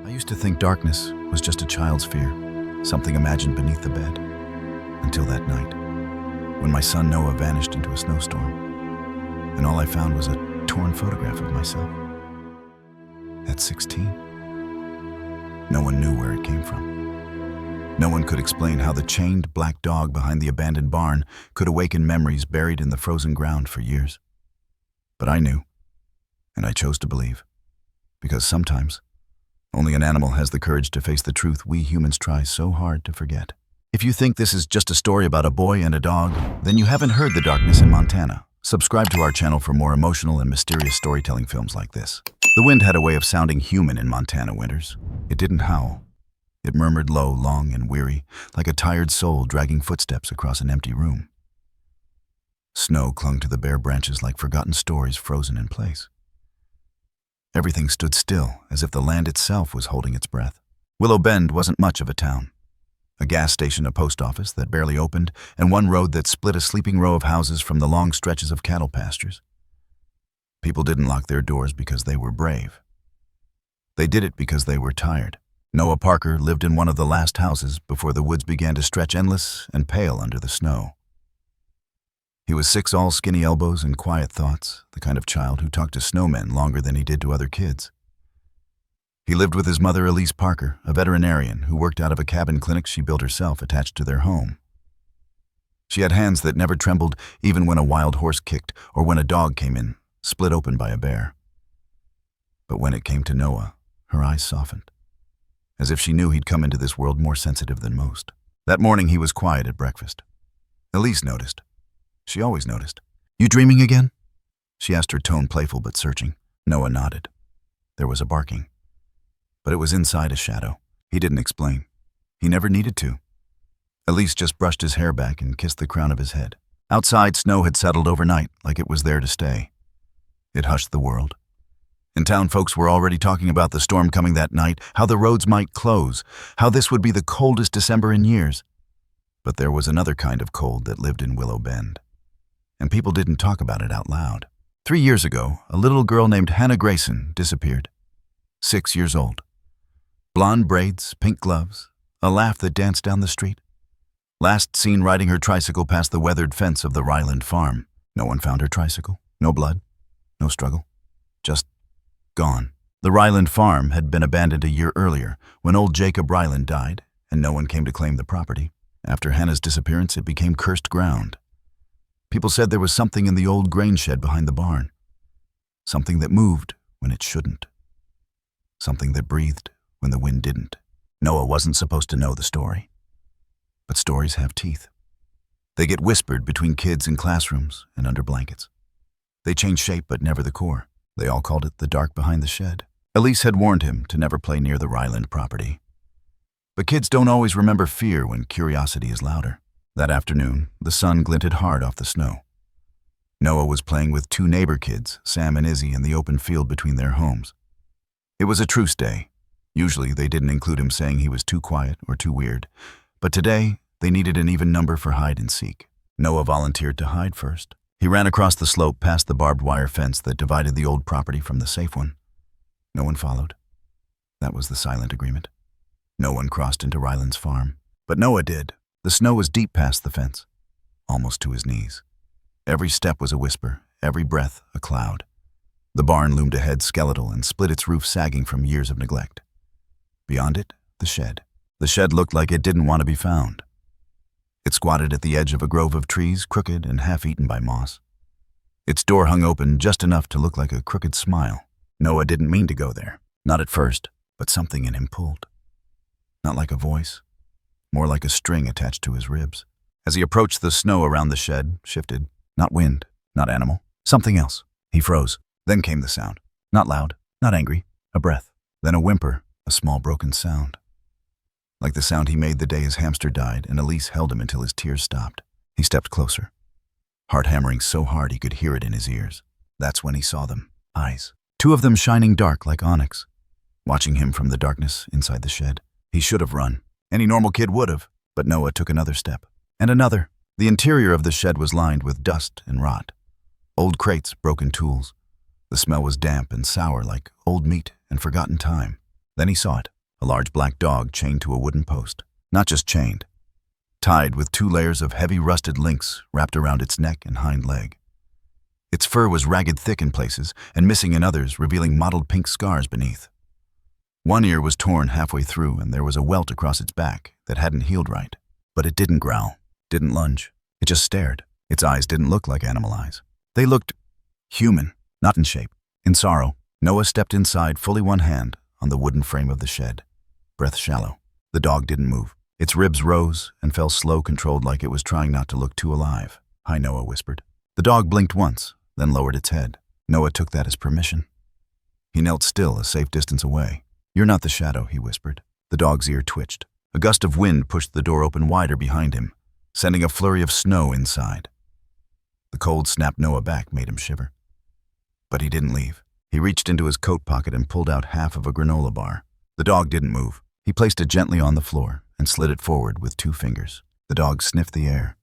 I used to think darkness was just a child's fear, something imagined beneath the bed. Until that night, when my son Noah vanished into a snowstorm, and all I found was a torn photograph of myself. At 16, no one knew where it came from. No one could explain how the chained black dog behind the abandoned barn could awaken memories buried in the frozen ground for years. But I knew, and I chose to believe, because sometimes only an animal has the courage to face the truth we humans try so hard to forget. If you think this is just a story about a boy and a dog, then you haven't heard The Darkness in Montana. Subscribe to our channel for more emotional and mysterious storytelling films like this. The wind had a way of sounding human in Montana winters. It didn't howl. It murmured low, long, and weary, like a tired soul dragging footsteps across an empty room. Snow clung to the bare branches like forgotten stories frozen in place. Everything stood still, as if the land itself was holding its breath. Willow Bend wasn't much of a town. A gas station, a post office that barely opened, and one road that split a sleeping row of houses from the long stretches of cattle pastures. People didn't lock their doors because they were brave. They did it because they were tired. Noah Parker lived in one of the last houses before the woods began to stretch endless and pale under the snow. He was 6 all skinny elbows and quiet thoughts, the kind of child who talked to snowmen longer than he did to other kids. He lived with his mother, Elise Parker, a veterinarian who worked out of a cabin clinic she built herself attached to their home. She had hands that never trembled even when a wild horse kicked or when a dog came in, split open by a bear. But when it came to Noah, her eyes softened, as if she knew he'd come into this world more sensitive than most. That morning he was quiet at breakfast. Elise noticed. She always noticed. "You dreaming again?" She asked, her tone playful but searching. Noah nodded. There was a barking. But it was inside a shadow. He didn't explain. He never needed to. Elise just brushed his hair back and kissed the crown of his head. Outside, snow had settled overnight, like it was there to stay. It hushed the world. In town, folks were already talking about the storm coming that night, how the roads might close, how this would be the coldest December in years. But there was another kind of cold that lived in Willow Bend. And people didn't talk about it out loud. 3 years ago, a little girl named Hannah Grayson disappeared. 6 years old. Blonde braids, pink gloves, a laugh that danced down the street. Last seen riding her tricycle past the weathered fence of the Ryland farm. No one found her tricycle. No blood. No struggle. Just gone. The Ryland farm had been abandoned a year earlier when old Jacob Ryland died, and no one came to claim the property. After Hannah's disappearance, it became cursed ground. People said there was something in the old grain shed behind the barn. Something that moved when it shouldn't. Something that breathed when the wind didn't. Noah wasn't supposed to know the story. But stories have teeth. They get whispered between kids in classrooms and under blankets. They change shape but never the core. They all called it the dark behind the shed. Elise had warned him to never play near the Ryland property. But kids don't always remember fear when curiosity is louder. That afternoon, the sun glinted hard off the snow. Noah was playing with 2 neighbor kids, Sam and Izzy, in the open field between their homes. It was a truce day. Usually they didn't include him, saying he was too quiet or too weird. But today, they needed an even number for hide and seek. Noah volunteered to hide first. He ran across the slope past the barbed wire fence that divided the old property from the safe one. No one followed. That was the silent agreement. No one crossed into Ryland's farm. But Noah did. The snow was deep past the fence, almost to his knees. Every step was a whisper, every breath a cloud. The barn loomed ahead skeletal and split its roof sagging from years of neglect. Beyond it, the shed. The shed looked like it didn't want to be found. It squatted at the edge of a grove of trees, crooked and half-eaten by moss. Its door hung open just enough to look like a crooked smile. Noah didn't mean to go there, not at first, but something in him pulled. Not like a voice, more like a string attached to his ribs. As he approached, the snow around the shed shifted. Not wind, not animal, something else. He froze. Then came the sound. Not loud, not angry, a breath. Then a whimper, a small broken sound. Like the sound he made the day his hamster died, and Elise held him until his tears stopped. He stepped closer, heart hammering so hard he could hear it in his ears. That's when he saw them. Eyes. 2 of them shining dark like onyx, watching him from the darkness inside the shed. He should have run. Any normal kid would have, but Noah took another step. And another. The interior of the shed was lined with dust and rot. Old crates, broken tools. The smell was damp and sour like old meat and forgotten time. Then he saw it. a large black dog chained to a wooden post. Not just chained, tied with 2 layers of heavy rusted links wrapped around its neck and hind leg. Its fur was ragged thick in places and missing in others, revealing mottled pink scars beneath. One ear was torn halfway through, and there was a welt across its back that hadn't healed right. But it didn't growl, didn't lunge. It just stared. Its eyes didn't look like animal eyes. They looked human, not in shape. In sorrow, Noah stepped inside, fully one hand on the wooden frame of the shed. Breath shallow. The dog didn't move. Its ribs rose and fell slow, controlled, like it was trying not to look too alive. "Hi," Noah whispered. The dog blinked once, then lowered its head. Noah took that as permission. He knelt still, a safe distance away. "You're not the shadow," he whispered. The dog's ear twitched. A gust of wind pushed the door open wider behind him, sending a flurry of snow inside. The cold snap Noah back made him shiver. But he didn't leave. He reached into his coat pocket and pulled out half of a granola bar. The dog didn't move. He placed it gently on the floor and slid it forward with 2 fingers. The dog sniffed the air.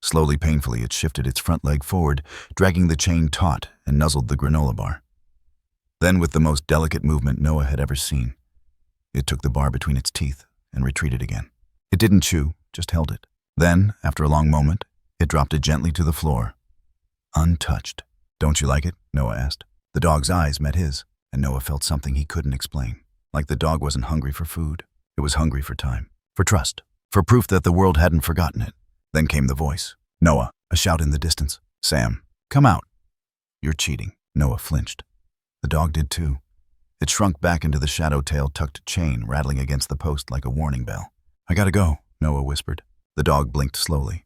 Slowly, painfully, it shifted its front leg forward, dragging the chain taut, and nuzzled the granola bar. Then, with the most delicate movement Noah had ever seen, it took the bar between its teeth and retreated again. It didn't chew, just held it. Then, after a long moment, it dropped it gently to the floor, untouched. "Don't you like it?" Noah asked. The dog's eyes met his, and Noah felt something he couldn't explain. Like the dog wasn't hungry for food. It was hungry for time, for trust, for proof that the world hadn't forgotten it. Then came the voice. "Noah," a shout in the distance. "Sam, come out." "You're cheating." Noah flinched. The dog did too. It shrunk back into the shadow tail-tucked chain, rattling against the post like a warning bell. "I gotta go," Noah whispered. The dog blinked slowly.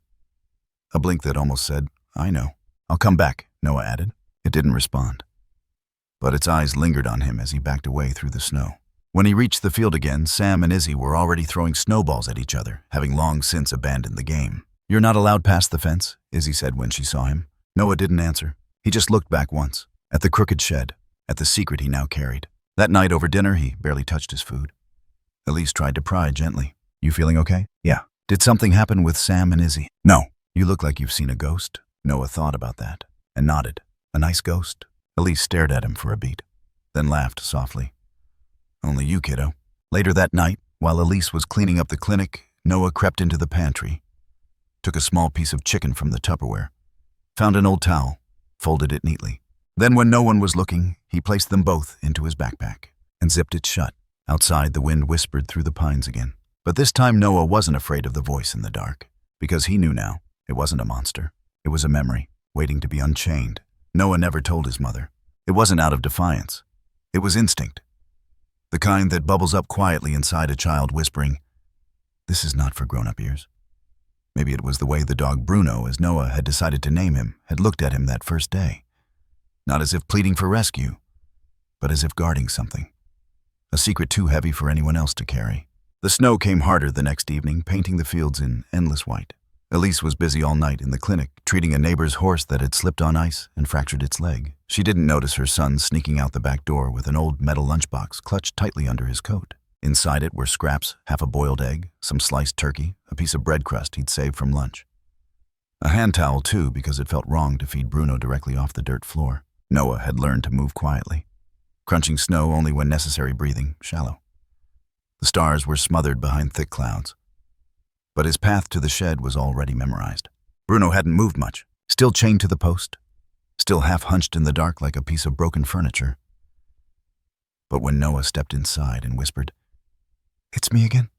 A blink that almost said, "I know." "I'll come back," Noah added. It didn't respond. But its eyes lingered on him as he backed away through the snow. When he reached the field again, Sam and Izzy were already throwing snowballs at each other, having long since abandoned the game. "You're not allowed past the fence," Izzy said when she saw him. Noah didn't answer. He just looked back once, at the crooked shed, at the secret he now carried. That night over dinner, he barely touched his food. Elise tried to pry gently. "You feeling okay?" "Yeah." "Did something happen with Sam and Izzy?" "No." "You look like you've seen a ghost." Noah thought about that and nodded. "A nice ghost?" Elise stared at him for a beat, then laughed softly. "Only you, kiddo." Later that night, while Elise was cleaning up the clinic, Noah crept into the pantry, took a small piece of chicken from the Tupperware, found an old towel, folded it neatly. Then, when no one was looking, he placed them both into his backpack and zipped it shut. Outside, the wind whispered through the pines again. But this time Noah wasn't afraid of the voice in the dark, because he knew now it wasn't a monster. It was a memory, waiting to be unchained. Noah never told his mother. It wasn't out of defiance. It was instinct. The kind that bubbles up quietly inside a child, whispering, "This is not for grown-up ears." Maybe it was the way the dog Bruno, as Noah had decided to name him, had looked at him that first day. Not as if pleading for rescue, but as if guarding something. A secret too heavy for anyone else to carry. The snow came harder the next evening, painting the fields in endless white. Elise was busy all night in the clinic, treating a neighbor's horse that had slipped on ice and fractured its leg. She didn't notice her son sneaking out the back door with an old metal lunchbox clutched tightly under his coat. Inside it were scraps, half a boiled egg, some sliced turkey, a piece of bread crust he'd saved from lunch. A hand towel, too, because it felt wrong to feed Bruno directly off the dirt floor. Noah had learned to move quietly, crunching snow only when necessary, breathing shallow. The stars were smothered behind thick clouds. But his path to the shed was already memorized. Bruno hadn't moved much, still chained to the post, still half hunched in the dark like a piece of broken furniture. But when Noah stepped inside and whispered, "It's me again,"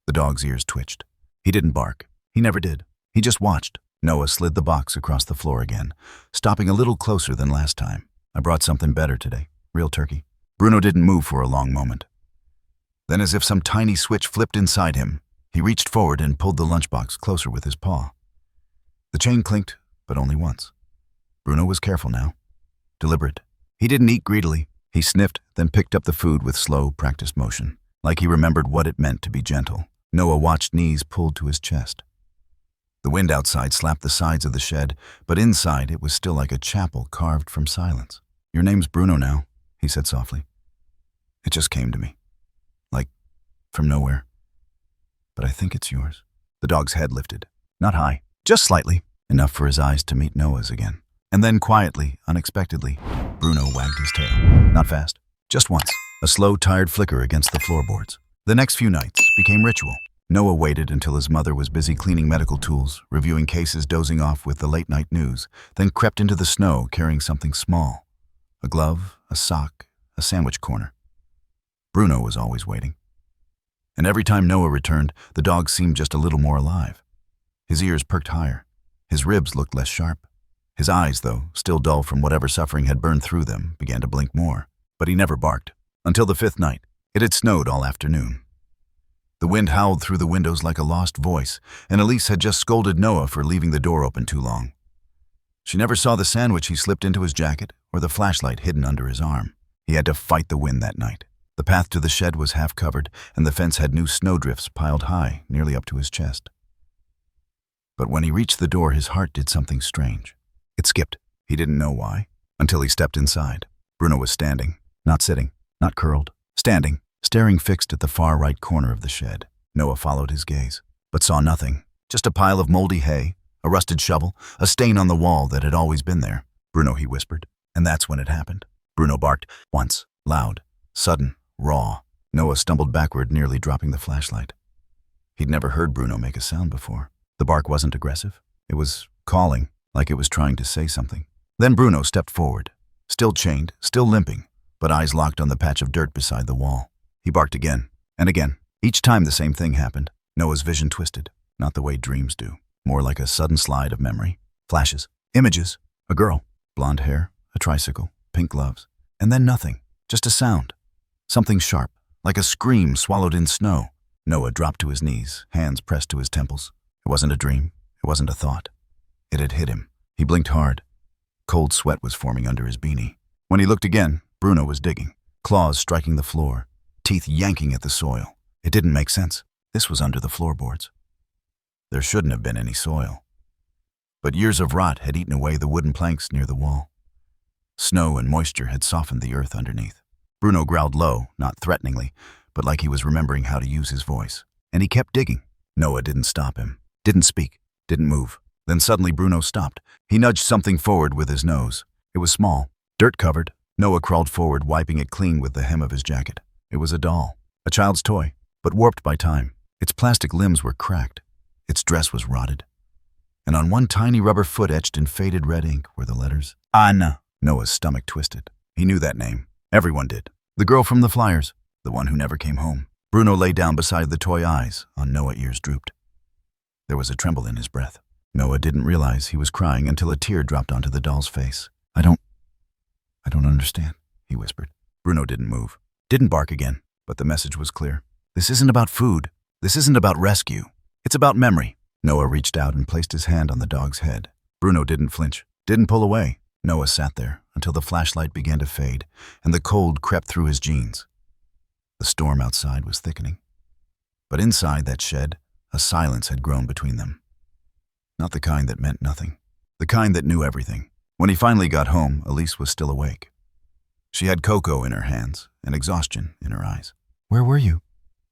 the dog's ears twitched. He didn't bark. He never did. He just watched. Noah slid the box across the floor again, stopping a little closer than last time. "I brought something better today. Real turkey." Bruno didn't move for a long moment. Then, as if some tiny switch flipped inside him, he reached forward and pulled the lunchbox closer with his paw. The chain clinked, but only once. Bruno was careful now, deliberate. He didn't eat greedily. He sniffed, then picked up the food with slow, practiced motion, like he remembered what it meant to be gentle. Noah watched, knees pulled to his chest. The wind outside slapped the sides of the shed, but inside it was still like a chapel carved from silence. "Your name's Bruno now," he said softly. "It just came to me, like from nowhere. But I think it's yours." The dog's head lifted, not high, just slightly, enough for his eyes to meet Noah's again. And then quietly, unexpectedly, Bruno wagged his tail. Not fast, just once. a slow, tired flicker against the floorboards. The next few nights became ritual. Noah waited until his mother was busy cleaning medical tools, reviewing cases, dozing off with the late-night news, then crept into the snow carrying something small. A glove, a sock, a sandwich corner. Bruno was always waiting. And every time Noah returned, the dog seemed just a little more alive. His ears perked higher. His ribs looked less sharp. His eyes, though, still dull from whatever suffering had burned through them, began to blink more. But he never barked. Until the 5th night. It had snowed all afternoon. The wind howled through the windows like a lost voice, and Elise had just scolded Noah for leaving the door open too long. She never saw the sandwich he slipped into his jacket or the flashlight hidden under his arm. He had to fight the wind that night. The path to the shed was half covered, and the fence had new snowdrifts piled high, nearly up to his chest. But when he reached the door, his heart did something strange. It skipped. He didn't know why, until he stepped inside. Bruno was standing, not sitting, not curled, standing, staring fixed at the far right corner of the shed. Noah followed his gaze, but saw nothing. Just a pile of moldy hay, a rusted shovel, a stain on the wall that had always been there. "Bruno," he whispered, and that's when it happened. Bruno barked, once, loud, sudden, raw. Noah stumbled backward, nearly dropping the flashlight. He'd never heard Bruno make a sound before. The bark wasn't aggressive. It was calling, like it was trying to say something. Then Bruno stepped forward, still chained, still limping, but eyes locked on the patch of dirt beside the wall. He barked again, and again. Each time the same thing happened. Noah's vision twisted, not the way dreams do, more like a sudden slide of memory. Flashes, images, a girl, blonde hair, a tricycle, pink gloves, and then nothing, just a sound. Something sharp, like a scream swallowed in snow. Noah dropped to his knees, hands pressed to his temples. It wasn't a dream. It wasn't a thought. It had hit him. He blinked hard. Cold sweat was forming under his beanie. When he looked again, Bruno was digging, claws striking the floor, teeth yanking at the soil. It didn't make sense. This was under the floorboards. There shouldn't have been any soil. But years of rot had eaten away the wooden planks near the wall. Snow and moisture had softened the earth underneath. Bruno growled low, not threateningly, but like he was remembering how to use his voice. And he kept digging. Noah didn't stop him, didn't speak, didn't move. Then suddenly Bruno stopped. He nudged something forward with his nose. It was small, dirt-covered. Noah crawled forward, wiping it clean with the hem of his jacket. It was a doll, a child's toy, but warped by time. Its plastic limbs were cracked. Its dress was rotted. And on one tiny rubber foot etched in faded red ink were the letters Anna. Noah's stomach twisted. He knew that name. Everyone did. The girl from the flyers, the one who never came home. Bruno lay down beside the toy, eyes on Noah, ears drooped. There was a tremble in his breath. Noah didn't realize he was crying until a tear dropped onto the doll's face. I don't understand, he whispered. Bruno didn't move, didn't bark again, but the message was clear. This isn't about food. This isn't about rescue. It's about memory. Noah reached out and placed his hand on the dog's head. Bruno didn't flinch, didn't pull away. Noah sat there until the flashlight began to fade and the cold crept through his jeans. The storm outside was thickening. But inside that shed, a silence had grown between them. Not the kind that meant nothing. The kind that knew everything. When he finally got home, Elise was still awake. She had cocoa in her hands and exhaustion in her eyes. "Where were you?"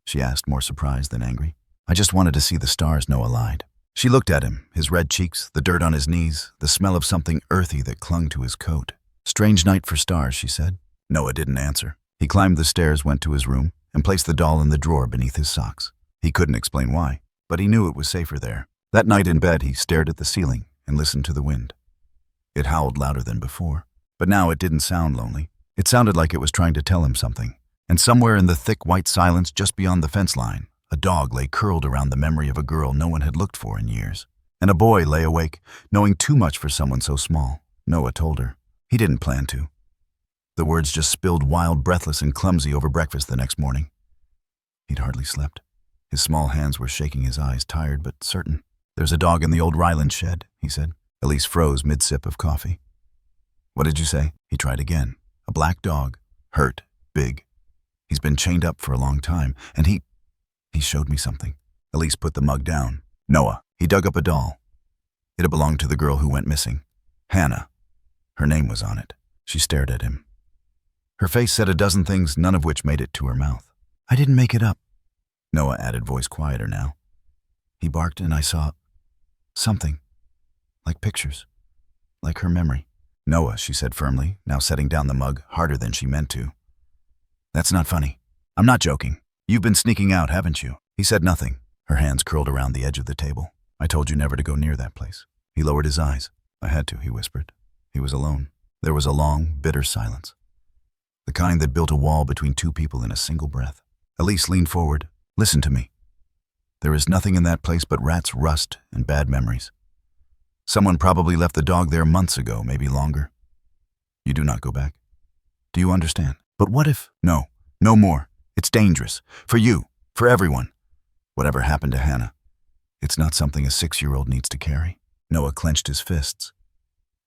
she asked, more surprised than angry. "I just wanted to see the stars," Noah lied. She looked at him, his red cheeks, the dirt on his knees, the smell of something earthy that clung to his coat. "Strange night for stars," she said. Noah didn't answer. He climbed the stairs, went to his room, and placed the doll in the drawer beneath his socks. He couldn't explain why, but he knew it was safer there. That night in bed, he stared at the ceiling and listened to the wind. It howled louder than before, but now it didn't sound lonely. It sounded like it was trying to tell him something. And somewhere in the thick white silence just beyond the fence line, a dog lay curled around the memory of a girl no one had looked for in years. And a boy lay awake, knowing too much for someone so small. Noah told her. He didn't plan to. The words just spilled wild, breathless, and clumsy over breakfast the next morning. He'd hardly slept. His small hands were shaking, his eyes tired but certain. "There's a dog in the old Ryland shed," he said. Elise froze mid-sip of coffee. "What did you say?" He tried again. "A black dog. Hurt. Big. He's been chained up for a long time, and he showed me something." Elise put the mug down. "Noah." He dug up a doll. It had belonged to the girl who went missing. Hannah. Her name was on it. She stared at him. Her face said a dozen things, none of which made it to her mouth. "I didn't make it up," Noah added, voice quieter now. "He barked and I saw something. Like pictures. Like her memory." "Noah," she said firmly, now setting down the mug harder than she meant to. That's not funny. I'm not joking. You've been sneaking out, haven't you? He said nothing. Her hands curled around the edge of the table. I told you never to go near that place. He lowered his eyes. I had to, he whispered. He was alone. There was a long, bitter silence. The kind that built a wall between two people in a single breath. Elise leaned forward. Listen to me. There is nothing in that place but rats, rust, and bad memories. Someone probably left the dog there months ago, maybe longer. You do not go back. Do you understand? But what if? No, no more. It's dangerous. For you, for everyone. Whatever happened to Hannah, it's not something a 6-year-old needs to carry. Noah clenched his fists.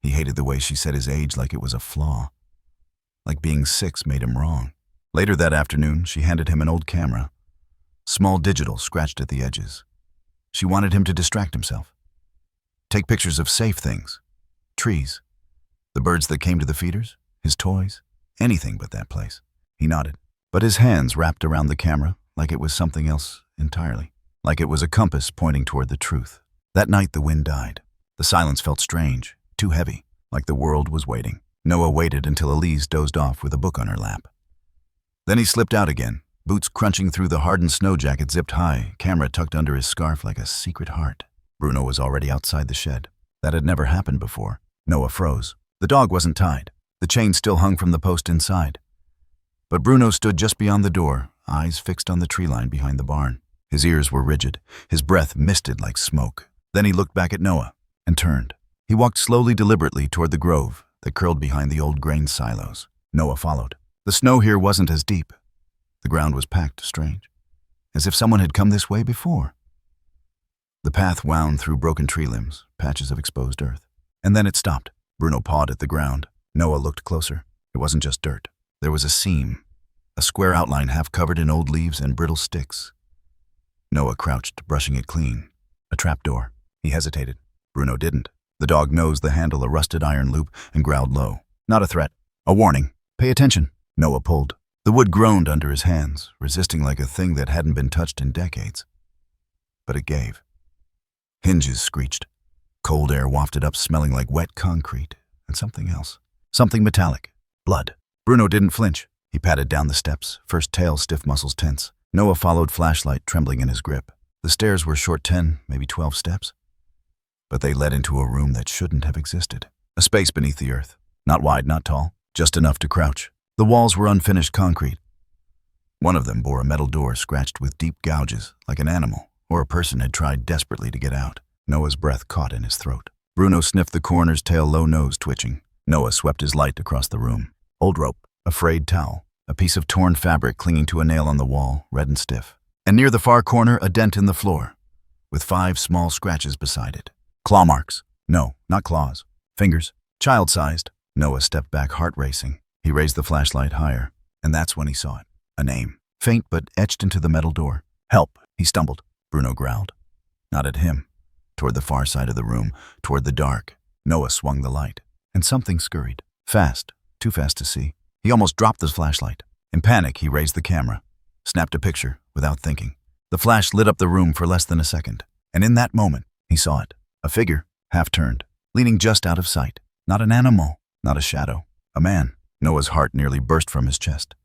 He hated the way she said his age like it was a flaw. Like being 6 made him wrong. Later that afternoon, she handed him an old camera. Small digital scratched at the edges. She wanted him to distract himself. Take pictures of safe things. Trees. The birds that came to the feeders. His toys. Anything but that place. He nodded. But his hands wrapped around the camera like it was something else entirely. Like it was a compass pointing toward the truth. That night the wind died. The silence felt strange, too heavy, like the world was waiting. Noah waited until Elise dozed off with a book on her lap. Then he slipped out again, boots crunching through the hardened snow jacket zipped high, camera tucked under his scarf like a secret heart. Bruno was already outside the shed. That had never happened before. Noah froze. The dog wasn't tied. The chain still hung from the post inside. But Bruno stood just beyond the door, eyes fixed on the tree line behind the barn. His ears were rigid, his breath misted like smoke. Then he looked back at Noah and turned. He walked slowly, deliberately toward the grove that curled behind the old grain silos. Noah followed. The snow here wasn't as deep. The ground was packed strange, as if someone had come this way before. The path wound through broken tree limbs, patches of exposed earth. And then it stopped. Bruno pawed at the ground. Noah looked closer. It wasn't just dirt. There was a seam, a square outline half covered in old leaves and brittle sticks. Noah crouched, brushing it clean. A trapdoor. He hesitated. Bruno didn't. The dog nosed the handle, a rusted iron loop, and growled low. Not a threat. A warning. Pay attention. Noah pulled. The wood groaned under his hands, resisting like a thing that hadn't been touched in decades. But it gave. Hinges screeched. Cold air wafted up, smelling like wet concrete, and something else. Something metallic. Blood. Bruno didn't flinch. He patted down the steps, first tail, stiff muscles tense. Noah followed, flashlight trembling in his grip. The stairs were short 10, maybe 12 steps. But they led into a room that shouldn't have existed. A space beneath the earth. Not wide, not tall, just enough to crouch. The walls were unfinished concrete. One of them bore a metal door scratched with deep gouges, like an animal or a person had tried desperately to get out. Noah's breath caught in his throat. Bruno sniffed the coroner's tail, low nose twitching. Noah swept his light across the room. Old rope, a frayed towel, a piece of torn fabric clinging to a nail on the wall, red and stiff. And near the far corner, a dent in the floor, with 5 small scratches beside it. Claw marks. No, not claws. Fingers. Child-sized. Noah stepped back, heart racing. He raised the flashlight higher, and that's when he saw it. A name. Faint but etched into the metal door. Help. He stumbled. Bruno growled. Not at him. Toward the far side of the room, toward the dark. Noah swung the light, and something scurried. Fast. Too fast to see. He almost dropped the flashlight. In panic, he raised the camera, snapped a picture without thinking. The flash lit up the room for less than a second, and in that moment, he saw it. A figure, half-turned, leaning just out of sight. Not an animal, not a shadow. A man. Noah's heart nearly burst from his chest.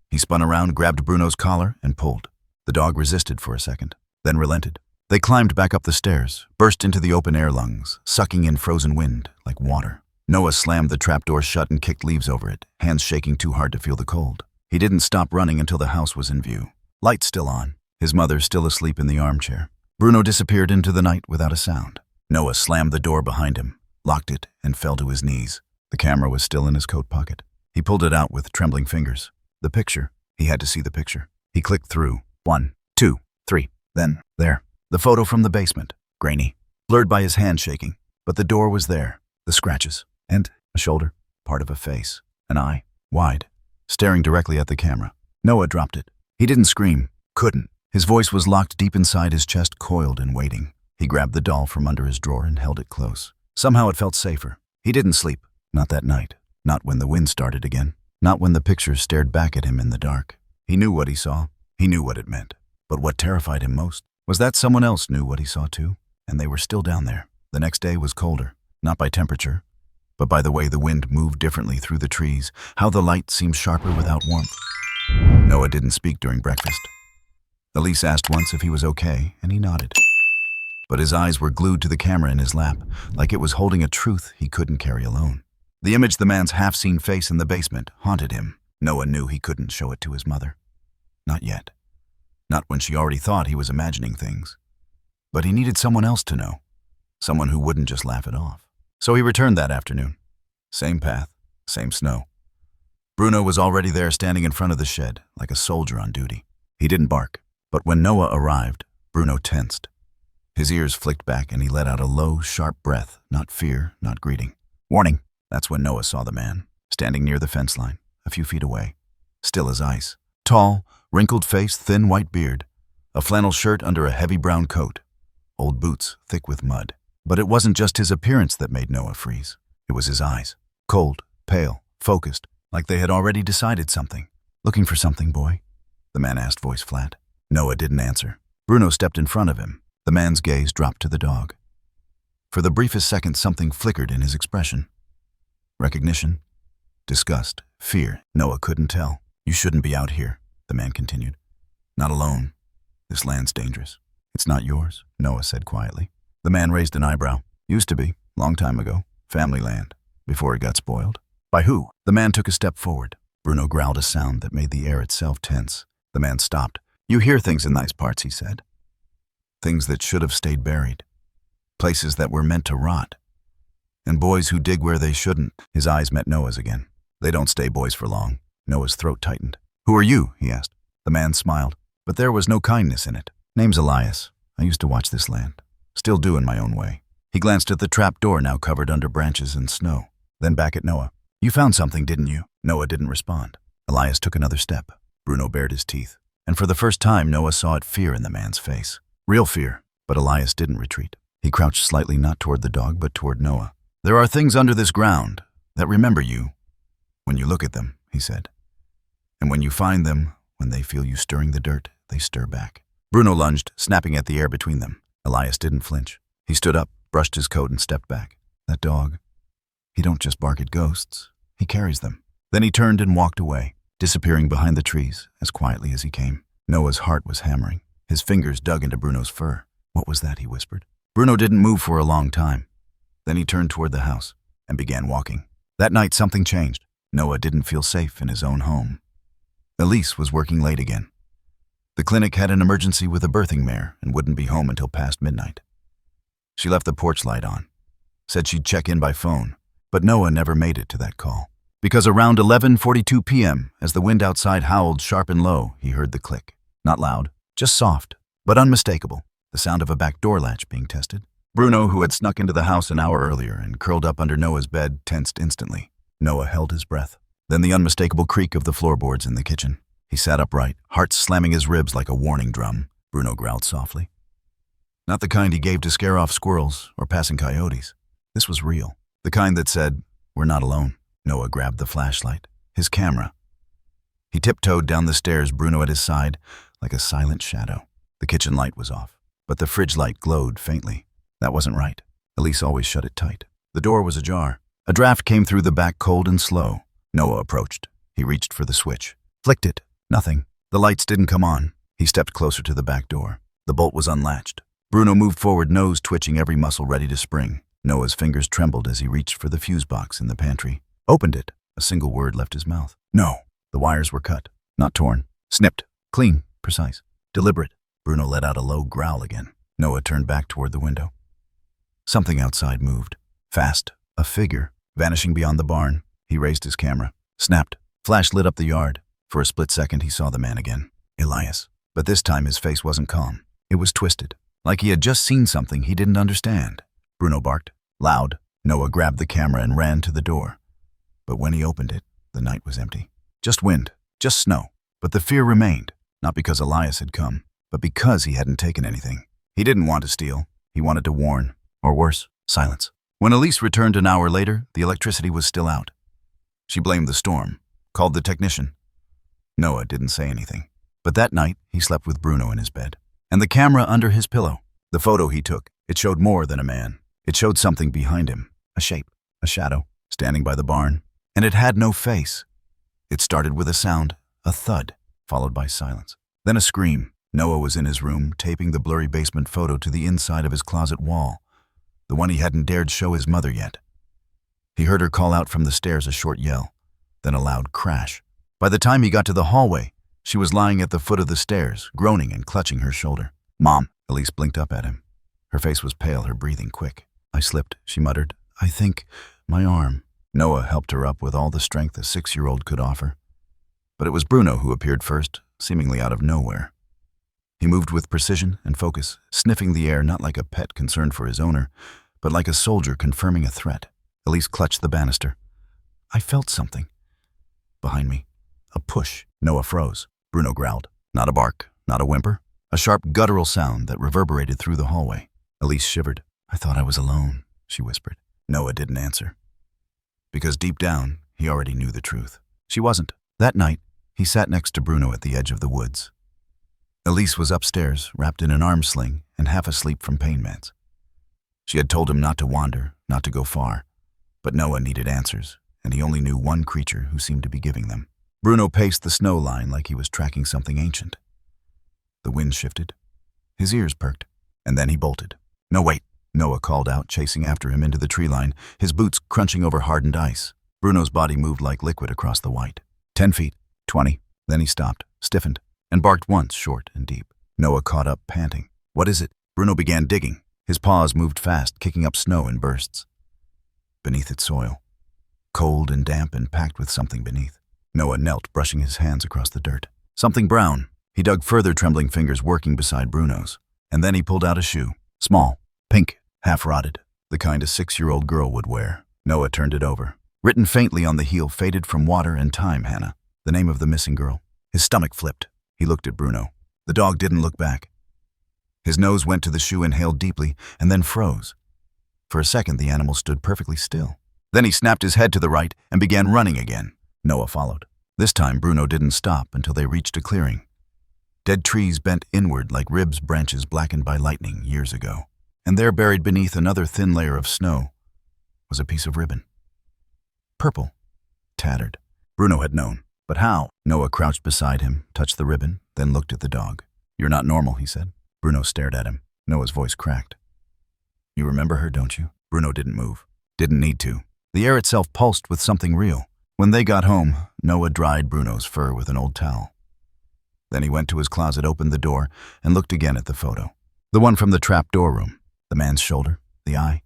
He spun around, grabbed Bruno's collar, and pulled. The dog resisted for a second, then relented. They climbed back up the stairs, burst into the open air lungs, sucking in frozen wind like water. Noah slammed the trapdoor shut and kicked leaves over it, hands shaking too hard to feel the cold. He didn't stop running until the house was in view. Lights still on, his mother still asleep in the armchair. Bruno disappeared into the night without a sound. Noah slammed the door behind him, locked it, and fell to his knees. The camera was still in his coat pocket. He pulled it out with trembling fingers. The picture. He had to see the picture. He clicked through. 1, 2, 3. Then, there. The photo from the basement. Grainy. Blurred by his hand shaking. But the door was there. The scratches. And a shoulder. Part of a face. An eye. Wide. Staring directly at the camera. Noah dropped it. He didn't scream. Couldn't. His voice was locked deep inside his chest, coiled and waiting. He grabbed the doll from under his drawer and held it close. Somehow it felt safer. He didn't sleep. Not that night. Not when the wind started again. Not when the pictures stared back at him in the dark. He knew what he saw. He knew what it meant. But what terrified him most was that someone else knew what he saw too, and they were still down there. The next day was colder, not by temperature, but by the way the wind moved differently through the trees, how the light seemed sharper without warmth. Noah didn't speak during breakfast. Elise asked once if he was okay, and he nodded. But his eyes were glued to the camera in his lap, like it was holding a truth he couldn't carry alone. The image of the man's half-seen face in the basement haunted him. Noah knew he couldn't show it to his mother. Not yet. Not when she already thought he was imagining things. But he needed someone else to know. Someone who wouldn't just laugh it off. So he returned that afternoon. Same path, same snow. Bruno was already there, standing in front of the shed, like a soldier on duty. He didn't bark, but when Noah arrived, Bruno tensed. His ears flicked back and he let out a low, sharp breath, not fear, not greeting. Warning! That's when Noah saw the man, standing near the fence line, a few feet away, still as ice. Tall, wrinkled face, thin white beard, a flannel shirt under a heavy brown coat, old boots thick with mud. But it wasn't just his appearance that made Noah freeze. It was his eyes, cold, pale, focused, like they had already decided something. Looking for something, boy? The man asked, voice flat. Noah didn't answer. Bruno stepped in front of him. The man's gaze dropped to the dog. For the briefest second, something flickered in his expression. Recognition, disgust, fear. Noah couldn't tell. You shouldn't be out here, the man continued. Not alone. This land's dangerous. It's not yours, Noah said quietly. The man raised an eyebrow. Used to be, long time ago. Family land, before it got spoiled. By who? The man took a step forward. Bruno growled a sound that made the air itself tense. The man stopped. You hear things in these parts, he said. Things that should have stayed buried. Places that were meant to rot. And boys who dig where they shouldn't. His eyes met Noah's again. They don't stay boys for long. Noah's throat tightened. Who are you? He asked. The man smiled, but there was no kindness in it. Name's Elias. I used to watch this land. Still do in my own way. He glanced at the trap door now covered under branches and snow, then back at Noah. You found something, didn't you? Noah didn't respond. Elias took another step. Bruno bared his teeth. And for the first time, Noah saw it, fear in the man's face. Real fear. But Elias didn't retreat. He crouched slightly, not toward the dog, but toward Noah. There are things under this ground that remember you when you look at them, he said. And when you find them, when they feel you stirring the dirt, they stir back. Bruno lunged, snapping at the air between them. Elias didn't flinch. He stood up, brushed his coat, and stepped back. That dog, he don't just bark at ghosts. He carries them. Then he turned and walked away, disappearing behind the trees as quietly as he came. Noah's heart was hammering. His fingers dug into Bruno's fur. What was that, he whispered. Bruno didn't move for a long time. Then he turned toward the house and began walking. That night, something changed. Noah didn't feel safe in his own home. Elise was working late again. The clinic had an emergency with a birthing mare and wouldn't be home until past midnight. She left the porch light on, said she'd check in by phone, but Noah never made it to that call. Because around 11:42 p.m., as the wind outside howled sharp and low, he heard the click. Not loud, just soft, but unmistakable, the sound of a back door latch being tested. Bruno, who had snuck into the house an hour earlier and curled up under Noah's bed, tensed instantly. Noah held his breath. Then the unmistakable creak of the floorboards in the kitchen. He sat upright, heart slamming his ribs like a warning drum. Bruno growled softly. Not the kind he gave to scare off squirrels or passing coyotes. This was real. The kind that said, we're not alone. Noah grabbed the flashlight, his camera. He tiptoed down the stairs, Bruno at his side, like a silent shadow. The kitchen light was off, but the fridge light glowed faintly. That wasn't right. Elise always shut it tight. The door was ajar. A draft came through the back, cold and slow. Noah approached. He reached for the switch. Flicked it. Nothing. The lights didn't come on. He stepped closer to the back door. The bolt was unlatched. Bruno moved forward, nose twitching, every muscle ready to spring. Noah's fingers trembled as he reached for the fuse box in the pantry. Opened it. A single word left his mouth. No. The wires were cut. Not torn. Snipped. Clean. Precise. Deliberate. Bruno let out a low growl again. Noah turned back toward the window. Something outside moved. Fast. A figure. Vanishing beyond the barn. He raised his camera. Snapped. Flash lit up the yard. For a split second, he saw the man again. Elias. But this time his face wasn't calm. It was twisted. Like he had just seen something he didn't understand. Bruno barked. Loud. Noah grabbed the camera and ran to the door. But when he opened it, the night was empty. Just wind. Just snow. But the fear remained. Not because Elias had come, but because he hadn't taken anything. He didn't want to steal. He wanted to warn. Or worse, silence. When Elise returned an hour later, the electricity was still out. She blamed the storm. Called the technician. Noah didn't say anything. But that night, he slept with Bruno in his bed. And the camera under his pillow. The photo he took, it showed more than a man. It showed something behind him. A shape. A shadow. Standing by the barn. And it had no face. It started with a sound. A thud, followed by silence. Then a scream. Noah was in his room, taping the blurry basement photo to the inside of his closet wall, the one he hadn't dared show his mother yet. He heard her call out from the stairs, a short yell, then a loud crash. By the time he got to the hallway, she was lying at the foot of the stairs, groaning and clutching her shoulder. "Mom," Elise blinked up at him. Her face was pale, her breathing quick. "I slipped," she muttered. "I think my arm." Noah helped her up with all the strength a 6-year-old could offer. But it was Bruno who appeared first, seemingly out of nowhere. He moved with precision and focus, sniffing the air not like a pet concerned for his owner, but like a soldier confirming a threat. Elise clutched the banister. "I felt something." Behind me. A push. Noah froze. Bruno growled. Not a bark, not a whimper. A sharp guttural sound that reverberated through the hallway. Elise shivered. "I thought I was alone," she whispered. Noah didn't answer. Because deep down, he already knew the truth. She wasn't. That night, he sat next to Bruno at the edge of the woods. Elise was upstairs, wrapped in an arm sling and half asleep from pain meds. She had told him not to wander, not to go far. But Noah needed answers, and he only knew one creature who seemed to be giving them. Bruno paced the snow line like he was tracking something ancient. The wind shifted. His ears perked, and then he bolted. "No, wait," Noah called out, chasing after him into the tree line, his boots crunching over hardened ice. Bruno's body moved like liquid across the white. 10 feet, 20. Then he stopped, stiffened, and barked once, short and deep. Noah caught up, panting. "What is it?" Bruno began digging. His paws moved fast, kicking up snow in bursts. Beneath it, soil. Cold and damp and packed with something beneath. Noah knelt, brushing his hands across the dirt. Something brown. He dug further, trembling fingers working beside Bruno's. And then he pulled out a shoe. Small, pink, half-rotted. The kind a 6-year-old girl would wear. Noah turned it over. Written faintly on the heel, "Faded from water and time, Hannah." The name of the missing girl. His stomach flipped. He looked at Bruno. The dog didn't look back. His nose went to the shoe, inhaled deeply, and then froze. For a second, the animal stood perfectly still. Then he snapped his head to the right and began running again. Noah followed. This time, Bruno didn't stop until they reached a clearing. Dead trees bent inward like ribs, branches blackened by lightning years ago. And there, buried beneath another thin layer of snow, was a piece of ribbon. Purple. Tattered. Bruno had known. But how? Noah crouched beside him, touched the ribbon, then looked at the dog. "You're not normal," he said. Bruno stared at him. Noah's voice cracked. "You remember her, don't you?" Bruno didn't move. Didn't need to. The air itself pulsed with something real. When they got home, Noah dried Bruno's fur with an old towel. Then he went to his closet, opened the door, and looked again at the photo. The one from the trap door room. The man's shoulder, the eye.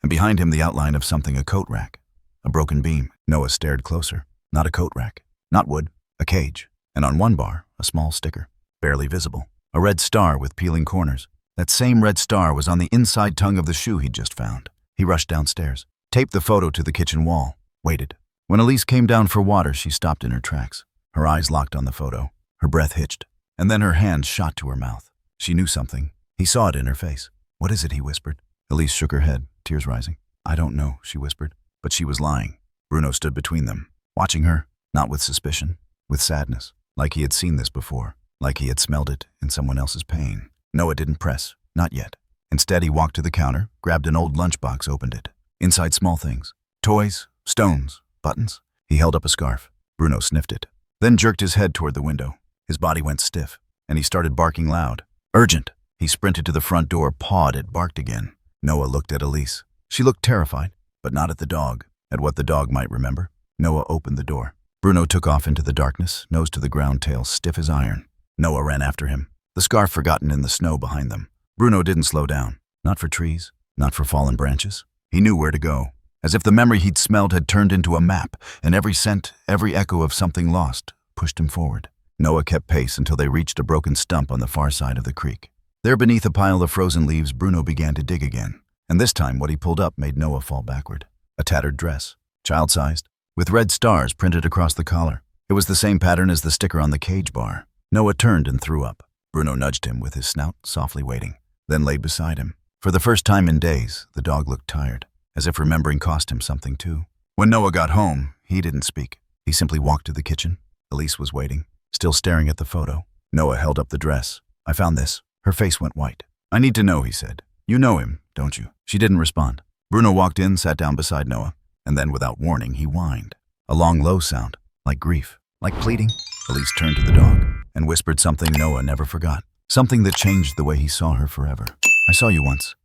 And behind him, the outline of something, a coat rack. A broken beam. Noah stared closer. Not a coat rack. Not wood. A cage. And on one bar, a small sticker. Barely visible. A red star with peeling corners. That same red star was on the inside tongue of the shoe he'd just found. He rushed downstairs. Taped the photo to the kitchen wall. Waited. When Elise came down for water, she stopped in her tracks. Her eyes locked on the photo. Her breath hitched. And then her hand shot to her mouth. She knew something. He saw it in her face. "What is it?" he whispered. Elise shook her head, tears rising. "I don't know," she whispered. But she was lying. Bruno stood between them, watching her, not with suspicion, with sadness, like he had seen this before, like he had smelled it in someone else's pain. Noah didn't press, not yet. Instead, he walked to the counter, grabbed an old lunchbox, opened it. Inside, small things. Toys, stones, buttons. He held up a scarf. Bruno sniffed it, then jerked his head toward the window. His body went stiff, and he started barking loud. Urgent. He sprinted to the front door, pawed it, barked again. Noah looked at Elise. She looked terrified, but not at the dog, at what the dog might remember. Noah opened the door. Bruno took off into the darkness, nose to the ground, tail stiff as iron. Noah ran after him, the scarf forgotten in the snow behind them. Bruno didn't slow down. Not for trees, not for fallen branches. He knew where to go, as if the memory he'd smelled had turned into a map, and every scent, every echo of something lost, pushed him forward. Noah kept pace until they reached a broken stump on the far side of the creek. There, beneath a pile of frozen leaves, Bruno began to dig again. And this time, what he pulled up made Noah fall backward. A tattered dress, child-sized, with red stars printed across the collar. It was the same pattern as the sticker on the cage bar. Noah turned and threw up. Bruno nudged him with his snout, softly waiting, then laid beside him. For the first time in days, the dog looked tired, as if remembering cost him something too. When Noah got home, he didn't speak. He simply walked to the kitchen. Elise was waiting, still staring at the photo. Noah held up the dress. "I found this." Her face went white. "I need to know," he said. "You know him, don't you?" She didn't respond. Bruno walked in, sat down beside Noah, and then, without warning, he whined. A long, low sound, like grief, Like pleading, Elise turned to the dog and whispered something Noah never forgot. Something that changed the way he saw her forever. I saw you once.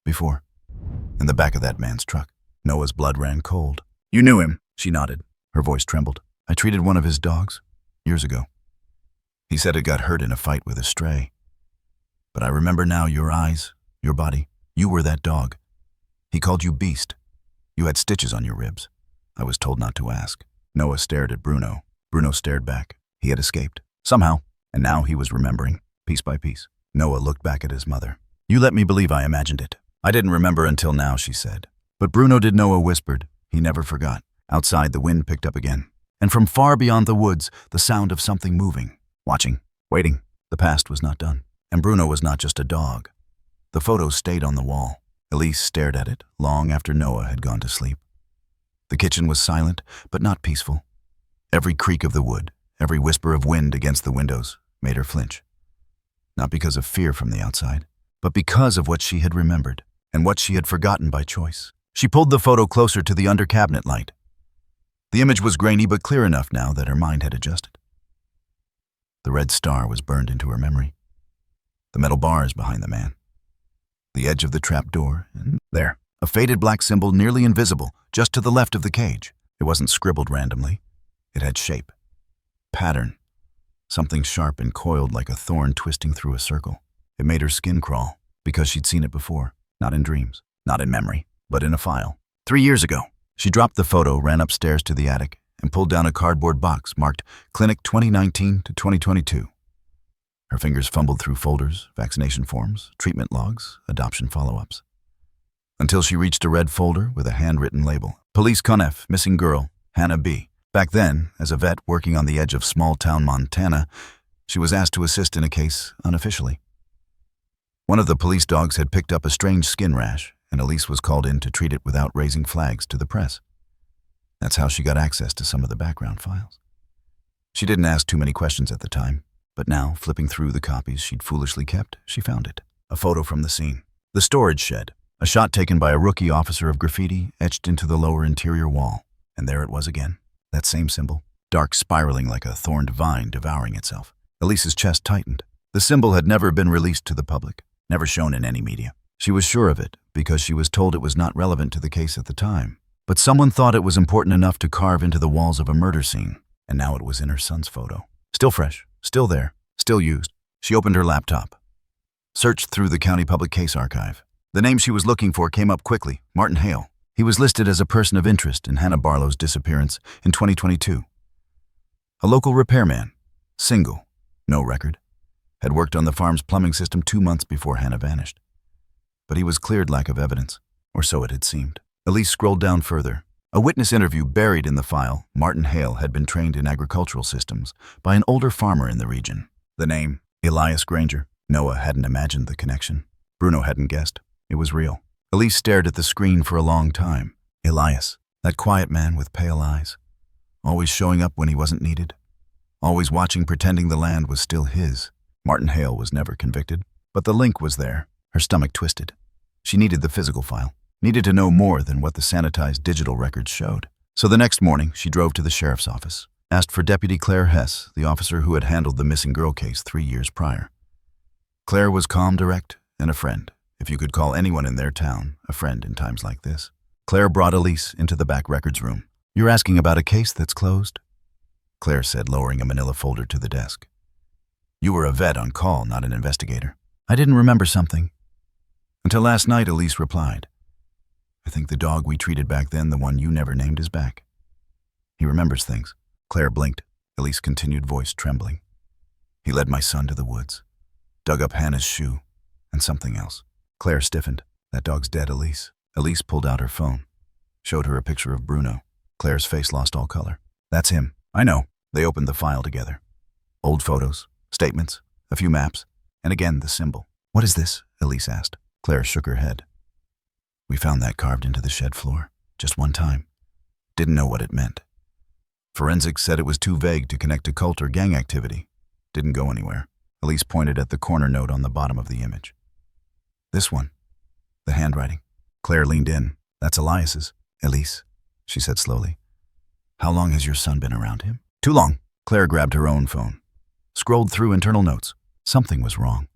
Before. In the back of that man's truck. Noah's blood ran cold. You knew him. She nodded. Her voice trembled. I treated one of his dogs years ago. He said it got hurt in a fight with a stray. But I remember now your eyes, your body. You were that dog. He called you Beast. You had stitches on your ribs. I was told not to ask. Noah stared at Bruno. Bruno stared back. He had escaped. Somehow. And now he was remembering, piece by piece. Noah looked back at his mother. You let me believe I imagined it. I didn't remember until now, she said. But Bruno did. Noah whispered. He never forgot. Outside, the wind picked up again. And from far beyond the woods, the sound of something moving. Watching. Waiting. The past was not done. And Bruno was not just a dog. The photo stayed on the wall. Elise stared at it long after Noah had gone to sleep. The kitchen was silent, but not peaceful. Every creak of the wood, every whisper of wind against the windows made her flinch. Not because of fear from the outside, but because of what she had remembered and what she had forgotten by choice. She pulled the photo closer to the under-cabinet light. The image was grainy but clear enough now that her mind had adjusted. The red star was burned into her memory. The metal bars behind the man. The edge of the trap door, and there, a faded black symbol nearly invisible, just to the left of the cage. It wasn't scribbled randomly. It had shape, pattern, something sharp and coiled like a thorn twisting through a circle. It made her skin crawl, because she'd seen it before, not in dreams, not in memory, but in a file. 3 years ago, she dropped the photo, ran upstairs to the attic, and pulled down a cardboard box marked Clinic 2019 to 2022. Her fingers fumbled through folders, vaccination forms, treatment logs, adoption follow-ups. Until she reached a red folder with a handwritten label. Police Conf, missing girl, Hannah B. Back then, as a vet working on the edge of small-town Montana, she was asked to assist in a case unofficially. One of the police dogs had picked up a strange skin rash, and Elise was called in to treat it without raising flags to the press. That's how she got access to some of the background files. She didn't ask too many questions at the time. But now, flipping through the copies she'd foolishly kept, she found it. A photo from the scene. The storage shed. A shot taken by a rookie officer of graffiti etched into the lower interior wall. And there it was again. That same symbol. Dark spiraling like a thorned vine devouring itself. Elise's chest tightened. The symbol had never been released to the public. Never shown in any media. She was sure of it because she was told it was not relevant to the case at the time. But someone thought it was important enough to carve into the walls of a murder scene. And now it was in her son's photo. Still fresh. Still there, still used. She opened her laptop. Searched through the county public case archive. The name she was looking for came up quickly, Martin Hale. He was listed as a person of interest in Hannah Barlow's disappearance in 2022. A local repairman, single, no record, had worked on the farm's plumbing system 2 months before Hannah vanished. But he was cleared lack of evidence, or so it had seemed. Elise scrolled down further. A witness interview buried in the file. Martin Hale had been trained in agricultural systems by an older farmer in the region. The name, Elias Granger. Noah hadn't imagined the connection. Bruno hadn't guessed. It was real. Elise stared at the screen for a long time. Elias, that quiet man with pale eyes. Always showing up when he wasn't needed. Always watching, pretending the land was still his. Martin Hale was never convicted, but the link was there. Her stomach twisted. She needed the physical file. Needed to know more than what the sanitized digital records showed. So the next morning, she drove to the sheriff's office, asked for Deputy Claire Hess, the officer who had handled the missing girl case 3 years prior. Claire was calm, direct, and a friend, if you could call anyone in their town a friend in times like this. Claire brought Elise into the back records room. You're asking about a case that's closed? Claire said, lowering a manila folder to the desk. You were a vet on call, not an investigator. I didn't remember something. Until last night, Elise replied. I think the dog we treated back then, the one you never named, is back. He remembers things. Claire blinked. Elise continued, voice trembling. He led my son to the woods, dug up Hannah's shoe, and something else. Claire stiffened. That dog's dead, Elise. Elise pulled out her phone, showed her a picture of Bruno. Claire's face lost all color. That's him. I know. They opened the file together. Old photos, statements, a few maps, and again the symbol. What is this? Elise asked. Claire shook her head. We found that carved into the shed floor, just one time. Didn't know what it meant. Forensics said it was too vague to connect to cult or gang activity. Didn't go anywhere. Elise pointed at the corner note on the bottom of the image. This one. The handwriting. Claire leaned in. That's Elias's. Elise, she said slowly. How long has your son been around him? Too long. Claire grabbed her own phone. Scrolled through internal notes. Something was wrong.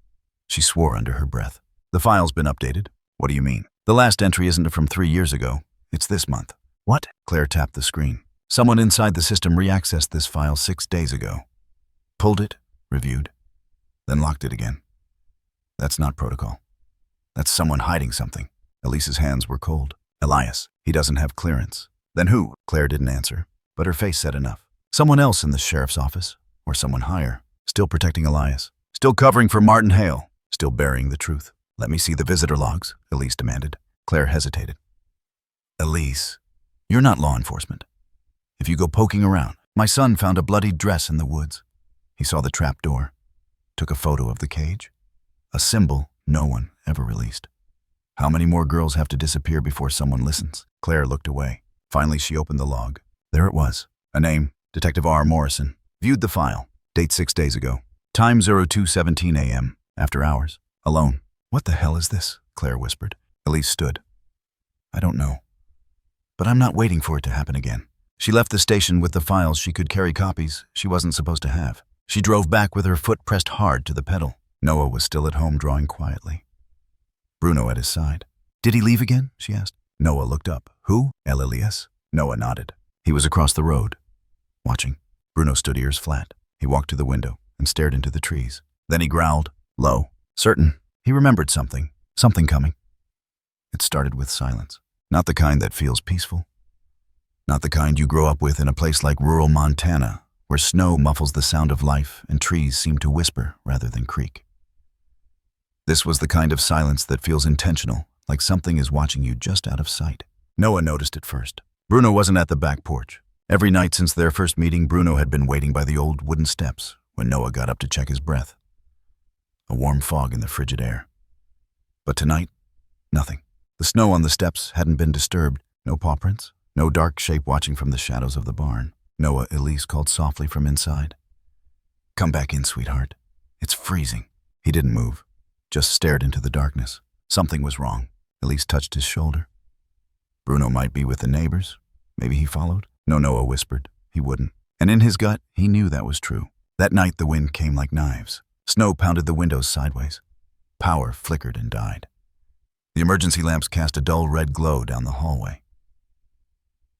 She swore under her breath. The file's been updated. What do you mean? The last entry isn't from 3 years ago. It's this month. What? Claire tapped the screen. Someone inside the system reaccessed this file 6 days ago. Pulled it, reviewed, then locked it again. That's not protocol. That's someone hiding something. Elise's hands were cold. Elias, he doesn't have clearance. Then who? Claire didn't answer, but her face said enough. Someone else in the sheriff's office, or someone higher, still protecting Elias, still covering for Martin Hale, still burying the truth. Let me see the visitor logs, Elise demanded. Claire hesitated. Elise, you're not law enforcement. If you go poking around, my son found a bloodied dress in the woods. He saw the trap door, took a photo of the cage, a symbol no one ever released. How many more girls have to disappear before someone listens? Claire looked away. Finally, she opened the log. There it was. A name, Detective R. Morrison. Viewed the file. Date 6 days ago. Time 02:17 a.m. After hours. Alone. What the hell is this? Claire whispered. Elise stood. I don't know. But I'm not waiting for it to happen again. She left the station with the files she could carry copies she wasn't supposed to have. She drove back with her foot pressed hard to the pedal. Noah was still at home drawing quietly. Bruno at his side. Did he leave again? She asked. Noah looked up. Who? El Elias? Noah nodded. He was across the road, watching. Bruno stood ears flat. He walked to the window and stared into the trees. Then he growled, low, certain. He remembered something coming. It started with silence. Not the kind that feels peaceful. Not the kind you grow up with in a place like rural Montana, where snow muffles the sound of life and trees seem to whisper rather than creak. This was the kind of silence that feels intentional, like something is watching you just out of sight. Noah noticed it first. Bruno wasn't at the back porch. Every night since their first meeting, Bruno had been waiting by the old wooden steps when Noah got up to check his breath. A warm fog in the frigid air. But tonight, nothing. The snow on the steps hadn't been disturbed. No paw prints, no dark shape watching from the shadows of the barn. Noah, Elise called softly from inside. Come back in, sweetheart. It's freezing. He didn't move, just stared into the darkness. Something was wrong. Elise touched his shoulder. Bruno might be with the neighbors. Maybe he followed. No, Noah whispered. He wouldn't. And in his gut, he knew that was true. That night, the wind came like knives. Snow pounded the windows sideways. Power flickered and died. The emergency lamps cast a dull red glow down the hallway.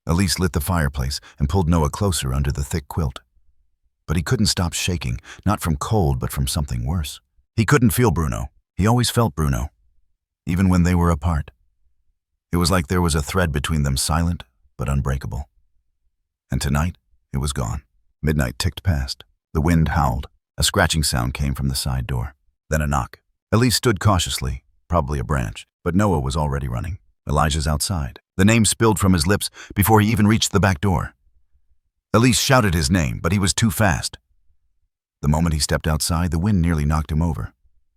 Elise lit the fireplace and pulled Noah closer under the thick quilt. But he couldn't stop shaking, not from cold, but from something worse. He couldn't feel Bruno. He always felt Bruno, even when they were apart. It was like there was a thread between them, silent but unbreakable. And tonight, it was gone. Midnight ticked past. The wind howled. A scratching sound came from the side door. Then a knock. Elise stood cautiously, probably a branch, but Noah was already running. Elijah's outside. The name spilled from his lips before he even reached the back door. Elise shouted his name, but he was too fast. The moment he stepped outside, the wind nearly knocked him over.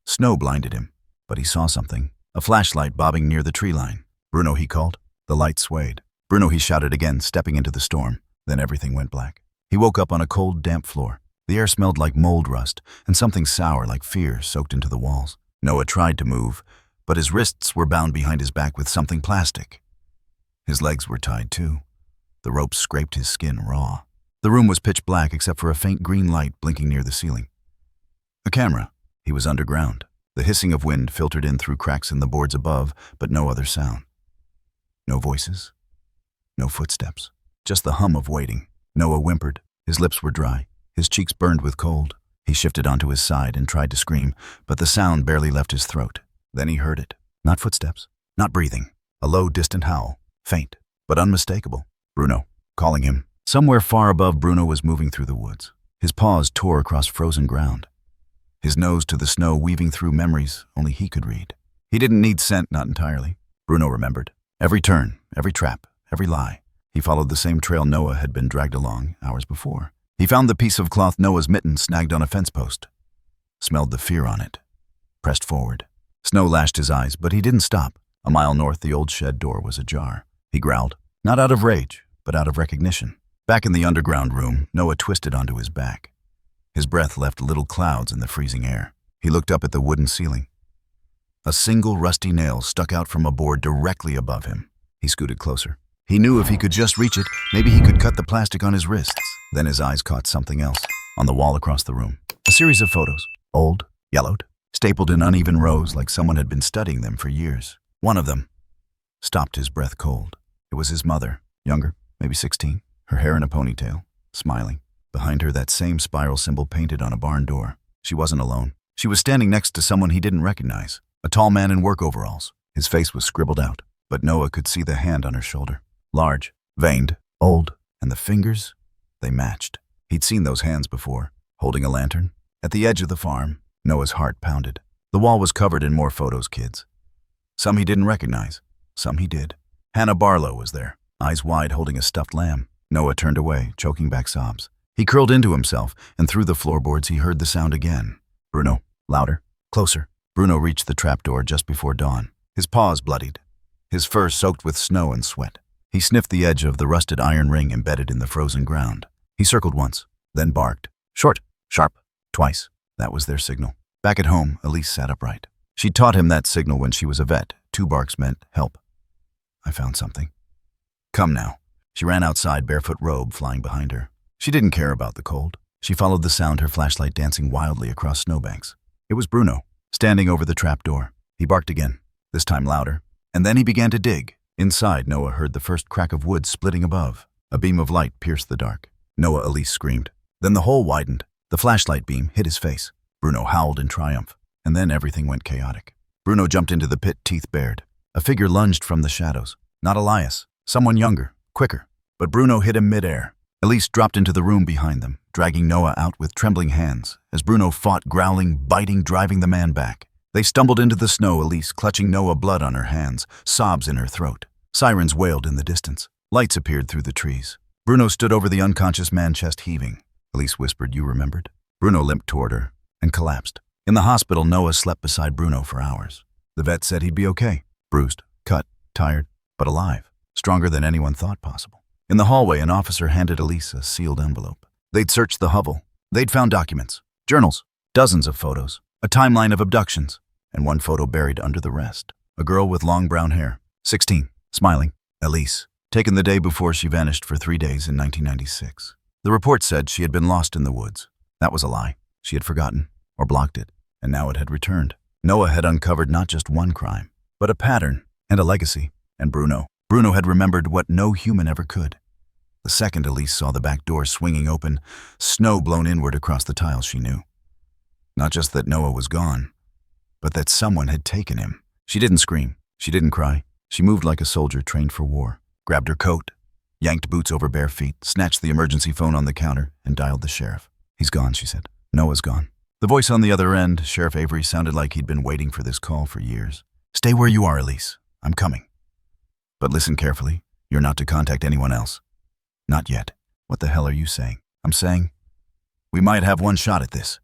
Snow blinded him, but he saw something. A flashlight bobbing near the tree line. Bruno, he called. The light swayed. Bruno, he shouted again, stepping into the storm. Then everything went black. He woke up on a cold, damp floor. The air smelled like mold rust, and something sour like fear soaked into the walls. Noah tried to move, but his wrists were bound behind his back with something plastic. His legs were tied too. The rope scraped his skin raw. The room was pitch black except for a faint green light blinking near the ceiling. A camera. He was underground. The hissing of wind filtered in through cracks in the boards above, but no other sound. No voices. No footsteps. Just the hum of waiting. Noah whimpered. His lips were dry. His cheeks burned with cold. He shifted onto his side and tried to scream, but the sound barely left his throat. Then he heard it. Not footsteps. Not breathing. A low, distant howl. Faint, but unmistakable. Bruno, calling him. Somewhere far above, Bruno was moving through the woods. His paws tore across frozen ground. His nose to the snow weaving through memories only he could read. He didn't need scent, not entirely. Bruno remembered. Every turn, every trap, every lie. He followed the same trail Noah had been dragged along hours before. He found the piece of cloth Noah's mitten snagged on a fence post. Smelled the fear on it. Pressed forward. Snow lashed his eyes, but he didn't stop. A mile north, the old shed door was ajar. He growled, not out of rage, but out of recognition. Back in the underground room, Noah twisted onto his back. His breath left little clouds in the freezing air. He looked up at the wooden ceiling. A single rusty nail stuck out from a board directly above him. He scooted closer. He knew if he could just reach it, maybe he could cut the plastic on his wrists. Then his eyes caught something else on the wall across the room. A series of photos, old, yellowed, stapled in uneven rows like someone had been studying them for years. One of them stopped his breath cold. It was his mother, younger, maybe 16, her hair in a ponytail, smiling. Behind her, that same spiral symbol painted on a barn door. She wasn't alone. She was standing next to someone he didn't recognize, a tall man in work overalls. His face was scribbled out, but Noah could see the hand on her shoulder. Large, veined, old, and the fingers, they matched. He'd seen those hands before, holding a lantern. At the edge of the farm, Noah's heart pounded. The wall was covered in more photos, kids. Some he didn't recognize, some he did. Hannah Barlow was there, eyes wide, holding a stuffed lamb. Noah turned away, choking back sobs. He curled into himself, and through the floorboards he heard the sound again. Bruno, louder, closer. Bruno reached the trapdoor just before dawn. His paws bloodied, his fur soaked with snow and sweat. He sniffed the edge of the rusted iron ring embedded in the frozen ground. He circled once, then barked. Short, sharp, twice. That was their signal. Back at home, Elise sat upright. She taught him that signal when she was a vet. 2 barks meant help. I found something. Come now. She ran outside, barefoot robe flying behind her. She didn't care about the cold. She followed the sound, her flashlight dancing wildly across snowbanks. It was Bruno, standing over the trapdoor. He barked again, this time louder, and then he began to dig. Inside, Noah heard the first crack of wood splitting above. A beam of light pierced the dark. Noah, Elise screamed. Then the hole widened. The flashlight beam hit his face. Bruno howled in triumph, and then everything went chaotic. Bruno jumped into the pit, teeth bared. A figure lunged from the shadows. Not Elias, someone younger, quicker. But Bruno hit him midair. Elise dropped into the room behind them, dragging Noah out with trembling hands, as Bruno fought, growling, biting, driving the man back. They stumbled into the snow, Elise clutching Noah, blood on her hands, sobs in her throat. Sirens wailed in the distance. Lights appeared through the trees. Bruno stood over the unconscious man, chest heaving. Elise whispered, "You remembered?" Bruno limped toward her and collapsed. In the hospital, Noah slept beside Bruno for hours. The vet said he'd be okay. Bruised, cut, tired, but alive. Stronger than anyone thought possible. In the hallway, an officer handed Elise a sealed envelope. They'd searched the hovel. They'd found documents, journals, dozens of photos, a timeline of abductions, and one photo buried under the rest. A girl with long brown hair, 16, smiling. Elise, taken the day before she vanished for 3 days in 1996. The report said she had been lost in the woods. That was a lie. She had forgotten, or blocked it, and now it had returned. Noah had uncovered not just one crime, but a pattern and a legacy. And Bruno had remembered what no human ever could. The second Elise saw the back door swinging open, snow blown inward across the tiles, she knew. Not just that Noah was gone, but that someone had taken him. She didn't scream. She didn't cry. She moved like a soldier trained for war, grabbed her coat, yanked boots over bare feet, snatched the emergency phone on the counter, and dialed the sheriff. "He's gone," she said. "Noah's gone." The voice on the other end, Sheriff Avery, sounded like he'd been waiting for this call for years. "Stay where you are, Elise. I'm coming. But listen carefully. You're not to contact anyone else. Not yet." "What the hell are you saying?" "I'm saying we might have one shot at this.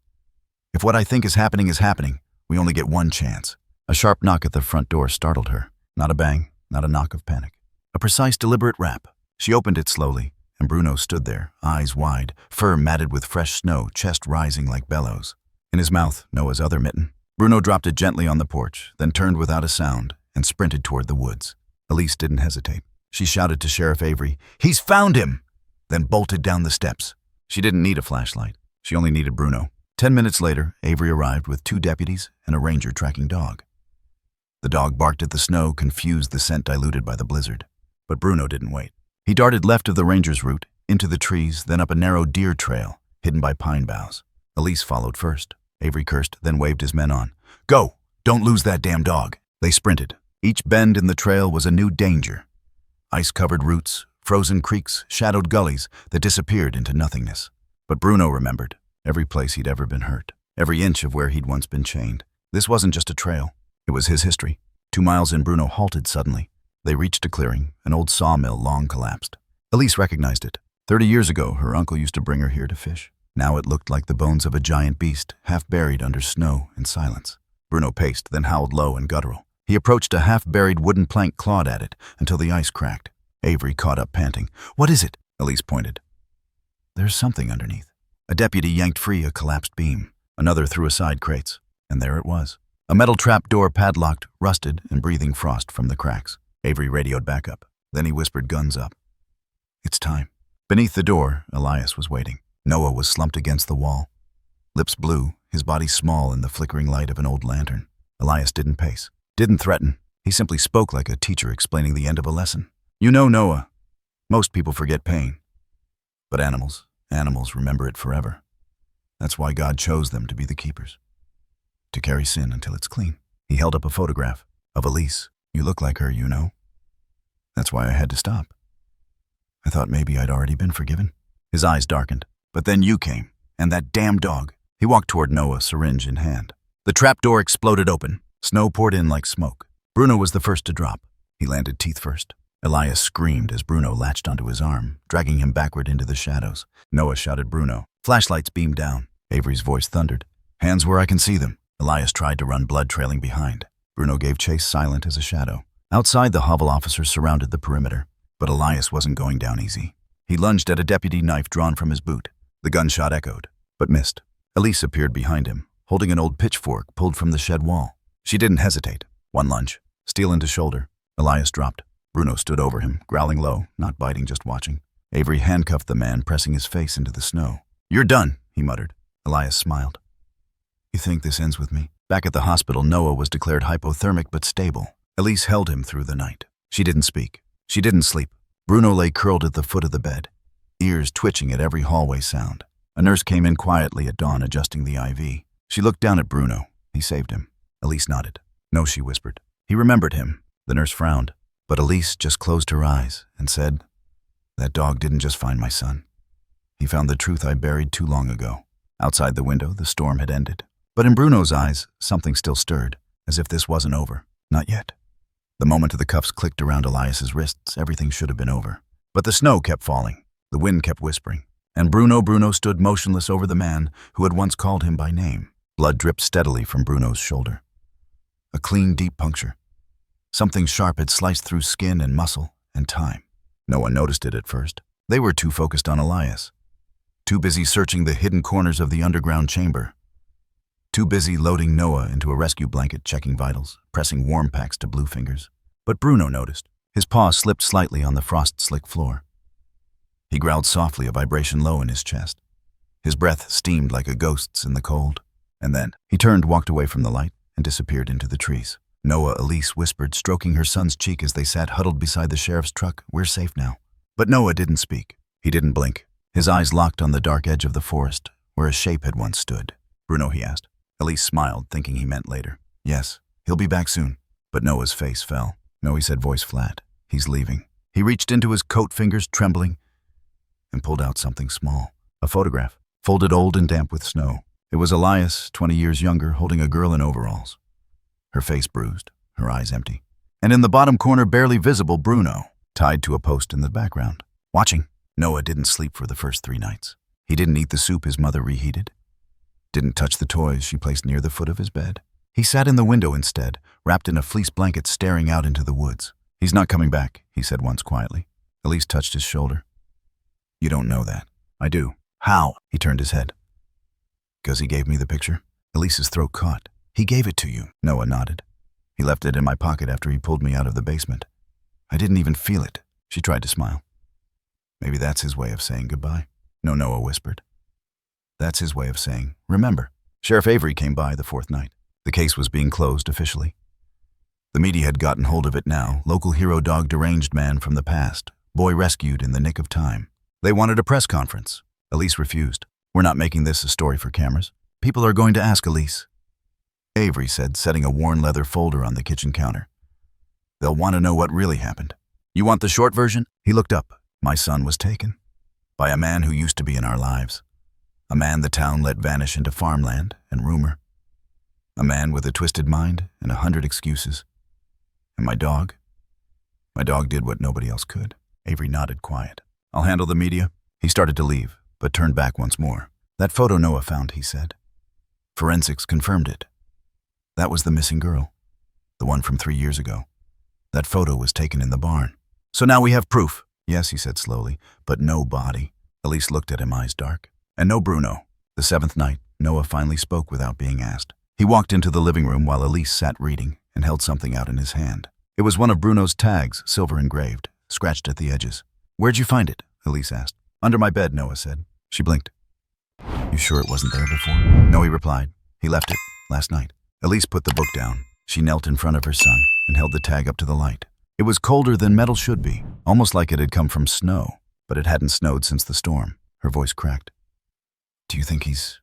If what I think is happening, we only get one chance." A sharp knock at the front door startled her. Not a bang, not a knock of panic. A precise, deliberate rap. She opened it slowly, and Bruno stood there, eyes wide, fur matted with fresh snow, chest rising like bellows. In his mouth, Noah's other mitten. Bruno dropped it gently on the porch, then turned without a sound and sprinted toward the woods. Elise didn't hesitate. She shouted to Sheriff Avery, "He's found him!" then bolted down the steps. She didn't need a flashlight. She only needed Bruno. 10 minutes later, Avery arrived with 2 deputies and a ranger tracking dog. The dog barked at the snow, confused, the scent diluted by the blizzard. But Bruno didn't wait. He darted left of the ranger's route, into the trees, then up a narrow deer trail, hidden by pine boughs. Elise followed first. Avery cursed, then waved his men on. "Go! Don't lose that damn dog!" They sprinted. Each bend in the trail was a new danger. Ice-covered roots, frozen creeks, shadowed gullies that disappeared into nothingness. But Bruno remembered every place he'd ever been hurt, every inch of where he'd once been chained. This wasn't just a trail. It was his history. 2 miles in, Bruno halted suddenly. They reached a clearing, an old sawmill long collapsed. Elise recognized it. 30 years ago, her uncle used to bring her here to fish. Now it looked like the bones of a giant beast, half buried under snow and silence. Bruno paced, then howled low and guttural. He approached a half-buried wooden plank, clawed at it until the ice cracked. Avery caught up, panting. "What is it?" Elise pointed. "There's something underneath." A deputy yanked free a collapsed beam. Another threw aside crates, and there it was. A metal trap door, padlocked, rusted, and breathing frost from the cracks. Avery radioed backup. Then he whispered, guns up. It's time. Beneath the door, Elias was waiting. Noah was slumped against the wall. Lips blue, his body small in the flickering light of an old lantern. Elias didn't pace, didn't threaten. He simply spoke like a teacher explaining the end of a lesson. You know, Noah, most people forget pain. But animals remember it forever. That's why God chose them to be the keepers. To carry sin until it's clean. He held up a photograph of Elise. You look like her, you know. That's why I had to stop. I thought maybe I'd already been forgiven. His eyes darkened. But then you came, and that damn dog. He walked toward Noah, syringe in hand. The trap door exploded open. Snow poured in like smoke. Bruno was the first to drop. He landed teeth first. Elias screamed as Bruno latched onto his arm, dragging him backward into the shadows. Noah shouted Bruno. Flashlights beamed down. Avery's voice thundered. Hands where I can see them. Elias tried to run, blood trailing behind. Bruno gave chase, silent as a shadow. Outside, the hovel officers surrounded the perimeter. But Elias wasn't going down easy. He lunged at a deputy, knife drawn from his boot. The gunshot echoed, but missed. Elise appeared behind him, holding an old pitchfork pulled from the shed wall. She didn't hesitate. One lunge, steel into shoulder. Elias dropped. Bruno stood over him, growling low, not biting, just watching. Avery handcuffed the man, pressing his face into the snow. You're done, he muttered. Elias smiled. You think this ends with me? Back at the hospital, Noah was declared hypothermic but stable. Elise held him through the night. She didn't speak. She didn't sleep. Bruno lay curled at the foot of the bed, ears twitching at every hallway sound. A nurse came in quietly at dawn, adjusting the IV. She looked down at Bruno. He saved him. Elise nodded. No, she whispered. He remembered him. The nurse frowned. But Elise just closed her eyes and said, that dog didn't just find my son. He found the truth I buried too long ago. Outside the window, the storm had ended. But in Bruno's eyes, something still stirred, as if this wasn't over. Not yet. The moment the cuffs clicked around Elias's wrists, everything should have been over. But the snow kept falling. The wind kept whispering. And Bruno stood motionless over the man who had once called him by name. Blood dripped steadily from Bruno's shoulder. A clean, deep puncture. Something sharp had sliced through skin and muscle and time. No one noticed it at first. They were too focused on Elias. Too busy searching the hidden corners of the underground chamber. Too busy loading Noah into a rescue blanket, checking vitals, pressing warm packs to blue fingers. But Bruno noticed. His paw slipped slightly on the frost-slick floor. He growled softly, a vibration low in his chest. His breath steamed like a ghost's in the cold. And then he turned, walked away from the light, and disappeared into the trees. Noah, Elise whispered, stroking her son's cheek as they sat huddled beside the sheriff's truck. We're safe now. But Noah didn't speak. He didn't blink. His eyes locked on the dark edge of the forest, where a shape had once stood. Bruno, he asked. Elise smiled, thinking he meant later. Yes, he'll be back soon. But Noah's face fell. No, he said, voice flat. He's leaving. He reached into his coat, fingers trembling, and pulled out something small. A photograph, folded old and damp with snow. It was Elias, 20 years younger, holding a girl in overalls. Her face bruised, her eyes empty. And in the bottom corner, barely visible, Bruno, tied to a post in the background. Watching. Noah didn't sleep for the first 3 nights. He didn't eat the soup his mother reheated. Didn't touch the toys she placed near the foot of his bed. He sat in the window instead, wrapped in a fleece blanket, staring out into the woods. He's not coming back, he said once quietly. Elise touched his shoulder. You don't know that. I do. How? He turned his head. 'Cause he gave me the picture. Elise's throat caught. He gave it to you. Noah nodded. He left it in my pocket after he pulled me out of the basement. I didn't even feel it. She tried to smile. Maybe that's his way of saying goodbye. No, Noah whispered. That's his way of saying, remember. Sheriff Avery came by the 4th night. The case was being closed officially. The media had gotten hold of it now. Local hero dog, deranged man from the past. Boy rescued in the nick of time. They wanted a press conference. Elise refused. We're not making this a story for cameras. People are going to ask Elise. Avery said, setting a worn leather folder on the kitchen counter. They'll want to know what really happened. You want the short version? He looked up. My son was taken. By a man who used to be in our lives. A man the town let vanish into farmland and rumor. A man with a twisted mind and 100 excuses. And my dog? My dog did what nobody else could. Avery nodded, quiet. I'll handle the media. He started to leave, but turned back once more. That photo Noah found, he said. Forensics confirmed it. That was the missing girl. The one from 3 years ago. That photo was taken in the barn. So now we have proof. Yes, he said slowly, but no body. Elise looked at him, eyes dark. And no Bruno. The 7th night, Noah finally spoke without being asked. He walked into the living room while Elise sat reading and held something out in his hand. It was one of Bruno's tags, silver engraved, scratched at the edges. "Where'd you find it?" Elise asked. "Under my bed," Noah said. She blinked. "You sure it wasn't there before?" "No," he replied. "He left it last night." Elise put the book down. She knelt in front of her son and held the tag up to the light. It was colder than metal should be, almost like it had come from snow, but it hadn't snowed since the storm. Her voice cracked. "Do you think he's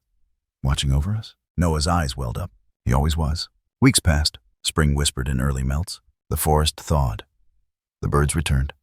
watching over us?" Noah's eyes welled up. He always was. Weeks passed. Spring whispered in early melts. The forest thawed. The birds returned.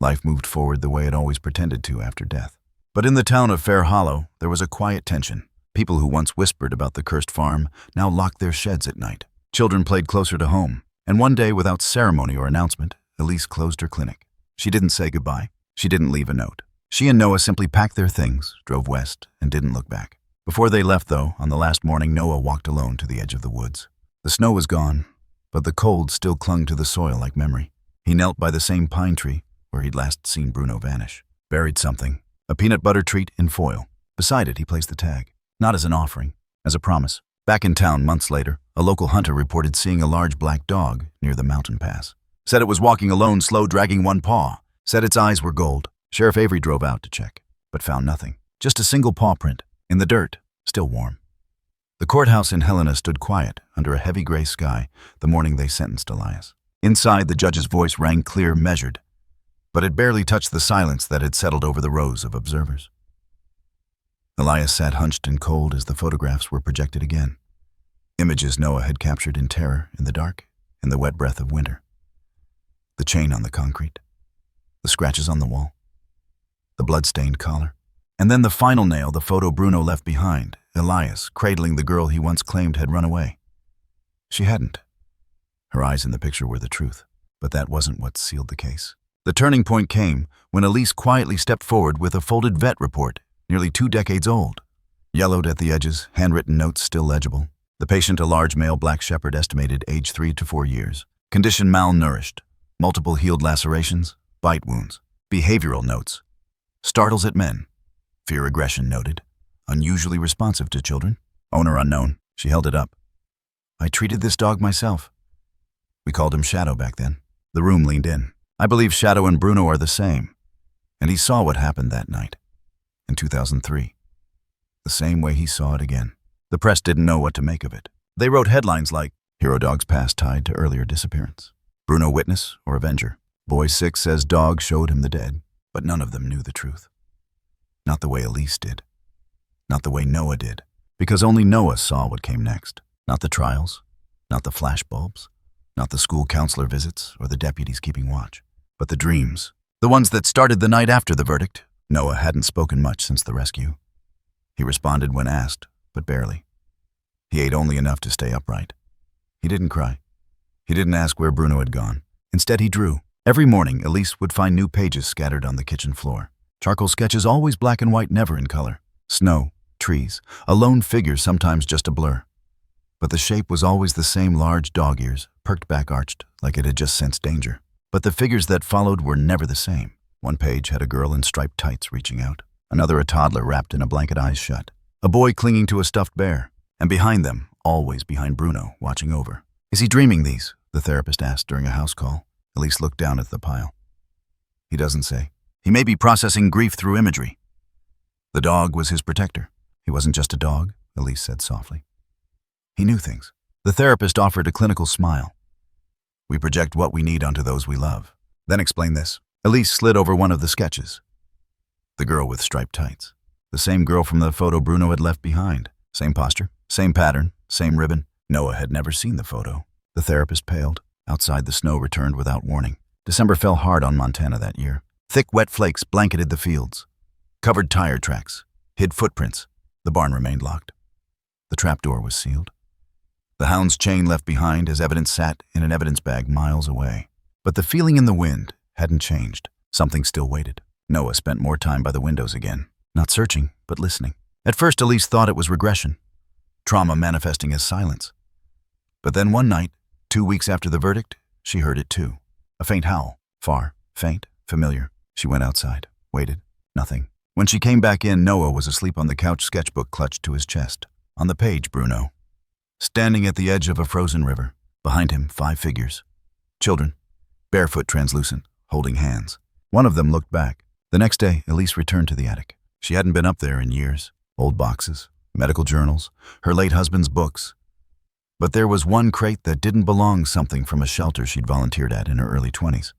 Life moved forward the way it always pretended to after death. But in the town of Fair Hollow, there was a quiet tension. People who once whispered about the cursed farm now locked their sheds at night. Children played closer to home. And one day, without ceremony or announcement, Elise closed her clinic. She didn't say goodbye. She didn't leave a note. She and Noah simply packed their things, drove west, and didn't look back. Before they left, though, on the last morning, Noah walked alone to the edge of the woods. The snow was gone, but the cold still clung to the soil like memory. He knelt by the same pine tree where he'd last seen Bruno vanish. Buried something, a peanut butter treat in foil. Beside it, he placed the tag, not as an offering, as a promise. Back in town, months later, a local hunter reported seeing a large black dog near the mountain pass. Said it was walking alone, slow, dragging one paw. Said its eyes were gold. Sheriff Avery drove out to check, but found nothing. Just a single paw print, in the dirt, still warm. The courthouse in Helena stood quiet under a heavy gray sky the morning they sentenced Elias. Inside, the judge's voice rang clear, measured, but it barely touched the silence that had settled over the rows of observers. Elias sat hunched and cold as the photographs were projected again. Images Noah had captured in terror, in the dark, in the wet breath of winter. The chain on the concrete, the scratches on the wall, the blood-stained collar, and then the final nail, the photo Bruno left behind, Elias cradling the girl he once claimed had run away. She hadn't. Her eyes in the picture were the truth, but that wasn't what sealed the case. The turning point came when Elise quietly stepped forward with a folded vet report, nearly 2 decades old. Yellowed at the edges, handwritten notes still legible. The patient, a large male black shepherd, estimated age 3 to 4 years. Condition malnourished. Multiple healed lacerations, bite wounds. Behavioral notes. Startles at men. Fear aggression noted. Unusually responsive to children. Owner unknown. She held it up. "I treated this dog myself." We called him Shadow back then. The room leaned in. "I believe Shadow and Bruno are the same." And he saw what happened that night, in 2003. The same way he saw it again. The press didn't know what to make of it. They wrote headlines like, "Hero Dog's past tied to earlier disappearance. Bruno witness or avenger. Boy 6 says dog showed him the dead." But none of them knew the truth. Not the way Elise did. Not the way Noah did. Because only Noah saw what came next. Not the trials. Not the flashbulbs. Not the school counselor visits or the deputies keeping watch. But the dreams. The ones that started the night after the verdict. Noah hadn't spoken much since the rescue. He responded when asked, but barely. He ate only enough to stay upright. He didn't cry. He didn't ask where Bruno had gone. Instead, he drew. Every morning, Elise would find new pages scattered on the kitchen floor. Charcoal sketches, always black and white, never in color. Snow, trees, a lone figure, sometimes just a blur. But the shape was always the same: large dog ears, perked back, arched, like it had just sensed danger. But the figures that followed were never the same. One page had a girl in striped tights reaching out. Another, a toddler wrapped in a blanket, eyes shut. A boy clinging to a stuffed bear. And behind them, always behind Bruno, watching over. "Is he dreaming these?" the therapist asked during a house call. Elise looked down at the pile. "He doesn't say. He may be processing grief through imagery." The dog was his protector. He wasn't just a dog, Elise said softly. He knew things. The therapist offered a clinical smile. "We project what we need onto those we love." Then explain this. Elise slid over one of the sketches. The girl with striped tights. The same girl from the photo Bruno had left behind. Same posture, same pattern, same ribbon. Noah had never seen the photo. The therapist paled. Outside, the snow returned without warning. December fell hard on Montana that year. Thick, wet flakes blanketed the fields. Covered tire tracks. Hid footprints. The barn remained locked. The trapdoor was sealed. The hound's chain left behind as evidence sat in an evidence bag miles away. But the feeling in the wind hadn't changed. Something still waited. Noah spent more time by the windows again. Not searching, but listening. At first, Elise thought it was regression. Trauma manifesting as silence. But then one night, 2 weeks after the verdict, she heard it too. A faint howl. Far, faint, familiar. She went outside. Waited. Nothing. When she came back in, Noah was asleep on the couch, sketchbook clutched to his chest. On the page, Bruno. Standing at the edge of a frozen river. Behind him, 5 figures. Children. Barefoot, translucent. holding hands. One of them looked back. The next day, Elise returned to the attic. She hadn't been up there in years. Old boxes, medical journals, her late husband's books. But there was one crate that didn't belong, something from a shelter she'd volunteered at in her early 20s.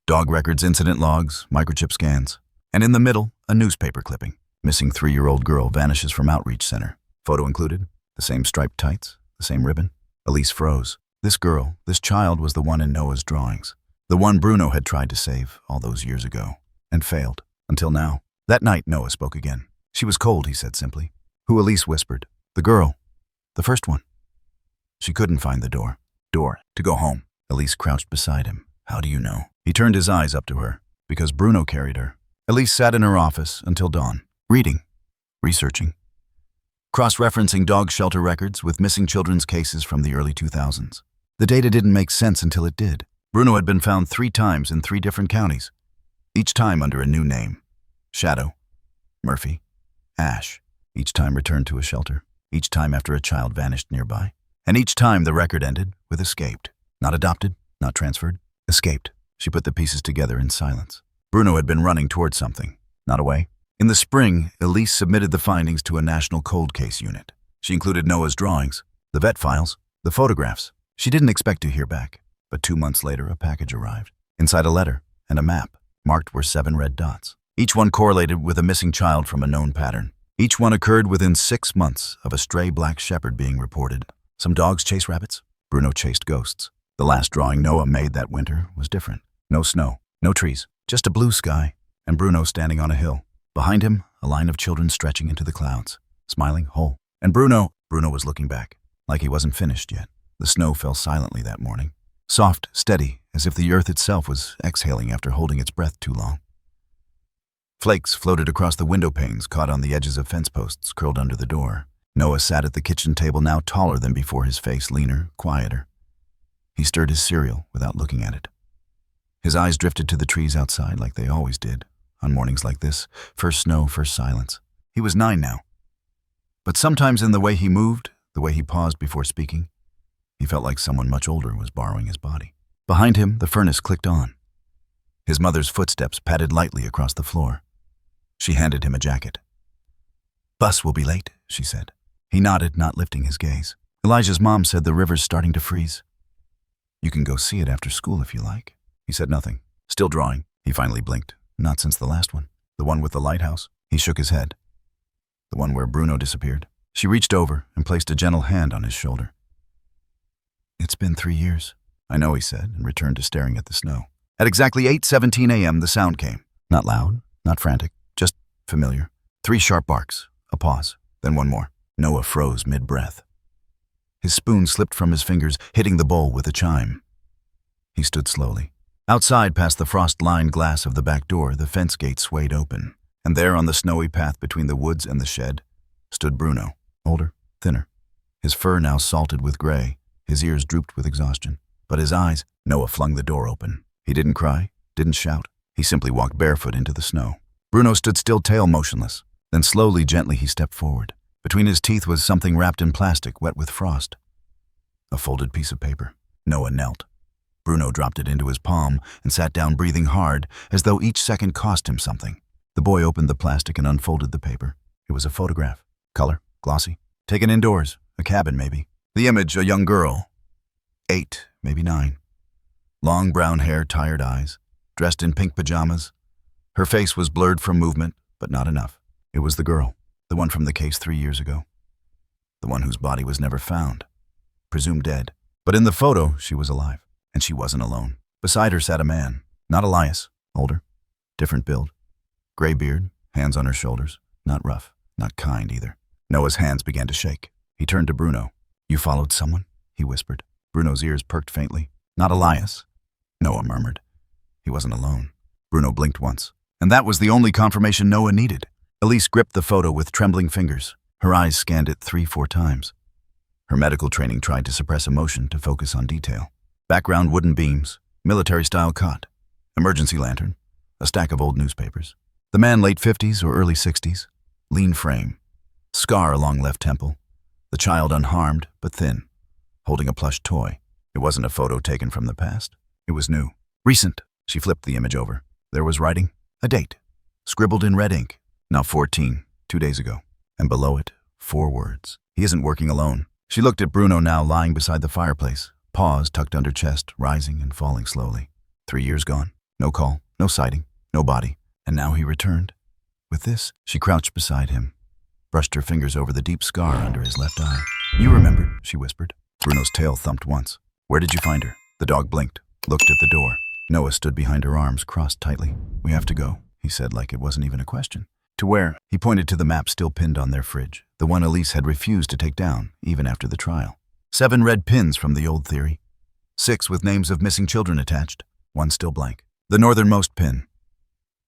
Dog records, incident logs, microchip scans. And in the middle, a newspaper clipping. Missing 3-year-old girl vanishes from outreach center. Photo included, the same striped tights, the same ribbon. Elise froze. This girl, this child was the one in Noah's drawings. The one Bruno had tried to save all those years ago. And failed. Until now. That night, Noah spoke again. She was cold, he said simply. Who? Elise whispered. The girl. The first one. She couldn't find the door. To go home. Elise crouched beside him. How do you know? He turned his eyes up to her. Because Bruno carried her. Elise sat in her office until dawn. Reading. Researching. Cross-referencing dog shelter records with missing children's cases from the early 2000s. The data didn't make sense until it did. Bruno had been found 3 times in 3 different counties. Each time under a new name. Shadow. Murphy. Ash. Each time returned to a shelter. Each time after a child vanished nearby. And each time the record ended with escaped. Not adopted, not transferred. Escaped. She put the pieces together in silence. Bruno had been running towards something. Not away. In the spring, Elise submitted the findings to a national cold case unit. She included Noah's drawings, the vet files, the photographs. She didn't expect to hear back. But 2 months later, a package arrived. Inside a letter and a map. Marked were 7 red dots. Each one correlated with a missing child from a known pattern. Each one occurred within 6 months of a stray black shepherd being reported. Some dogs chase rabbits. Bruno chased ghosts. The last drawing Noah made that winter was different. No snow, no trees, just a blue sky, and Bruno standing on a hill. Behind him, a line of children stretching into the clouds, smiling, whole. And Bruno was looking back, like he wasn't finished yet. The snow fell silently that morning. Soft, steady, as if the earth itself was exhaling after holding its breath too long. Flakes floated across the window panes, caught on the edges of fence posts curled under the door. Noah sat at the kitchen table, now taller than before, his face leaner, quieter. He stirred his cereal without looking at it. His eyes drifted to the trees outside like they always did, on mornings like this. First snow, first silence. He was 9 now. But sometimes in the way he moved, the way he paused before speaking, he felt like someone much older was borrowing his body. Behind him, the furnace clicked on. His mother's footsteps padded lightly across the floor. She handed him a jacket. "Bus will be late," she said. He nodded, not lifting his gaze. Elijah's mom said the river's starting to freeze. "You can go see it after school if you like." He said nothing. Still drawing. He finally blinked. Not since the last one. The one with the lighthouse. He shook his head. The one where Bruno disappeared. She reached over and placed a gentle hand on his shoulder. "It's been 3 years." "I know," he said, and returned to staring at the snow. At exactly 8:17 a.m., the sound came. Not loud, not frantic, just familiar. 3 sharp barks, a pause, then one more. Noah froze mid-breath. His spoon slipped from his fingers, hitting the bowl with a chime. He stood slowly. Outside, past the frost-lined glass of the back door, the fence gate swayed open. And there, on the snowy path between the woods and the shed, stood Bruno, older, thinner. His fur now salted with gray, his ears drooped with exhaustion. But his eyes, Noah flung the door open. He didn't cry, didn't shout. He simply walked barefoot into the snow. Bruno stood still, tail motionless. Then slowly, gently, he stepped forward. Between his teeth was something wrapped in plastic, wet with frost. A folded piece of paper. Noah knelt. Bruno dropped it into his palm and sat down, breathing hard, as though each second cost him something. The boy opened the plastic and unfolded the paper. It was a photograph. Color, glossy. Taken indoors, a cabin maybe. The image, a young girl. 8, maybe 9. Long brown hair, tired eyes. Dressed in pink pajamas. Her face was blurred from movement, but not enough. It was the girl. The one from the case 3 years ago. The one whose body was never found. Presumed dead. But in the photo, she was alive. And she wasn't alone. Beside her sat a man. Not Elias. Older. Different build. Gray beard. Hands on her shoulders. Not rough. Not kind either. Noah's hands began to shake. He turned to Bruno. "You followed someone?" he whispered. Bruno's ears perked faintly. "Not Elias." Noah murmured. He wasn't alone. Bruno blinked once. And that was the only confirmation Noah needed. Elise gripped the photo with trembling fingers. Her eyes scanned it 3-4 times. Her medical training tried to suppress emotion to focus on detail. Background wooden beams, military-style cot, emergency lantern, a stack of old newspapers. The man late 50s or early 60s, lean frame, scar along left temple. The child unharmed but thin, holding a plush toy. It wasn't a photo taken from the past. It was new, recent, She flipped the image over. There was writing, a date, scribbled in red ink. Now 14, 2 days ago. And below it, 4 words. He isn't working alone. She looked at Bruno now lying beside the fireplace, paws tucked under chest, rising and falling slowly. 3 years gone. No call, no sighting, no body. And now he returned. With this, she crouched beside him, brushed her fingers over the deep scar under his left eye. You remembered, she whispered. Bruno's tail thumped once. Where did you find her? The dog blinked, looked at the door. Noah stood behind her arms, crossed tightly. We have to go, he said like it wasn't even a question. To where? He pointed to the map still pinned on their fridge, the one Elise had refused to take down, even after the trial. 7 red pins from the old theory. 6 with names of missing children attached, 1 still blank. The northernmost pin.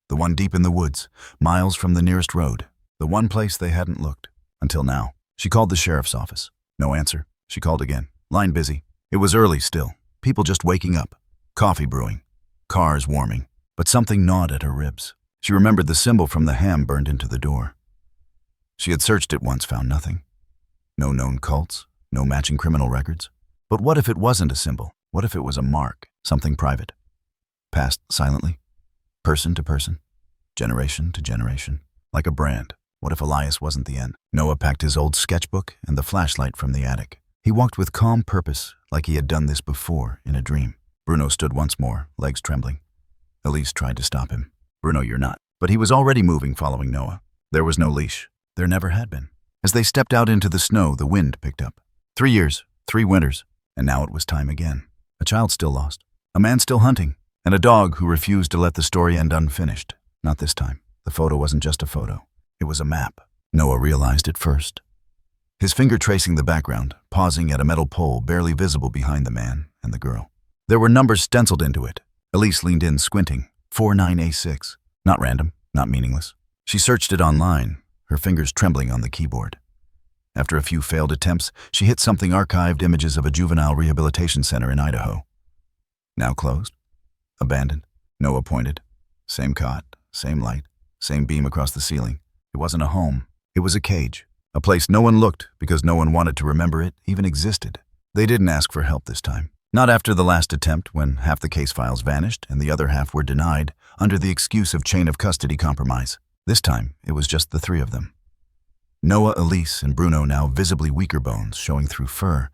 The one deep in the woods, miles from the nearest road. The one place they hadn't looked. Until now. She called the sheriff's office. No answer. She called again. Line busy. It was early still. People just waking up. Coffee brewing. Cars warming. But something gnawed at her ribs. She remembered the symbol from the ham burned into the door. She had searched it once, found nothing. No known cults. No matching criminal records. But what if it wasn't a symbol? What if it was a mark? Something private. Passed silently. Person to person. Generation to generation. Like a brand. What if Elias wasn't the end? Noah packed his old sketchbook and the flashlight from the attic. He walked with calm purpose, like he had done this before in a dream. Bruno stood once more, legs trembling. Elise tried to stop him. Bruno, you're not. But he was already moving, following Noah. There was no leash. There never had been. As they stepped out into the snow, the wind picked up. 3 years, 3 winters, and now it was time again. A child still lost. A man still hunting. And a dog who refused to let the story end unfinished. Not this time. The photo wasn't just a photo. It was a map. Noah realized it first. His finger tracing the background, pausing at a metal pole barely visible behind the man and the girl. There were numbers stenciled into it. Elise leaned in, squinting. 49A6. Not random, not meaningless. She searched it online, her fingers trembling on the keyboard. After a few failed attempts, she hit something archived images of a juvenile rehabilitation center in Idaho. Now closed. Abandoned. Noah pointed. Same cot, same light, same beam across the ceiling. It wasn't a home. It was a cage. A place no one looked because no one wanted to remember it even existed. They didn't ask for help this time. Not after the last attempt, when half the case files vanished and the other half were denied under the excuse of chain of custody compromise. This time, it was just the 3 of them. Noah, Elise, and Bruno, now visibly weaker bones showing through fur,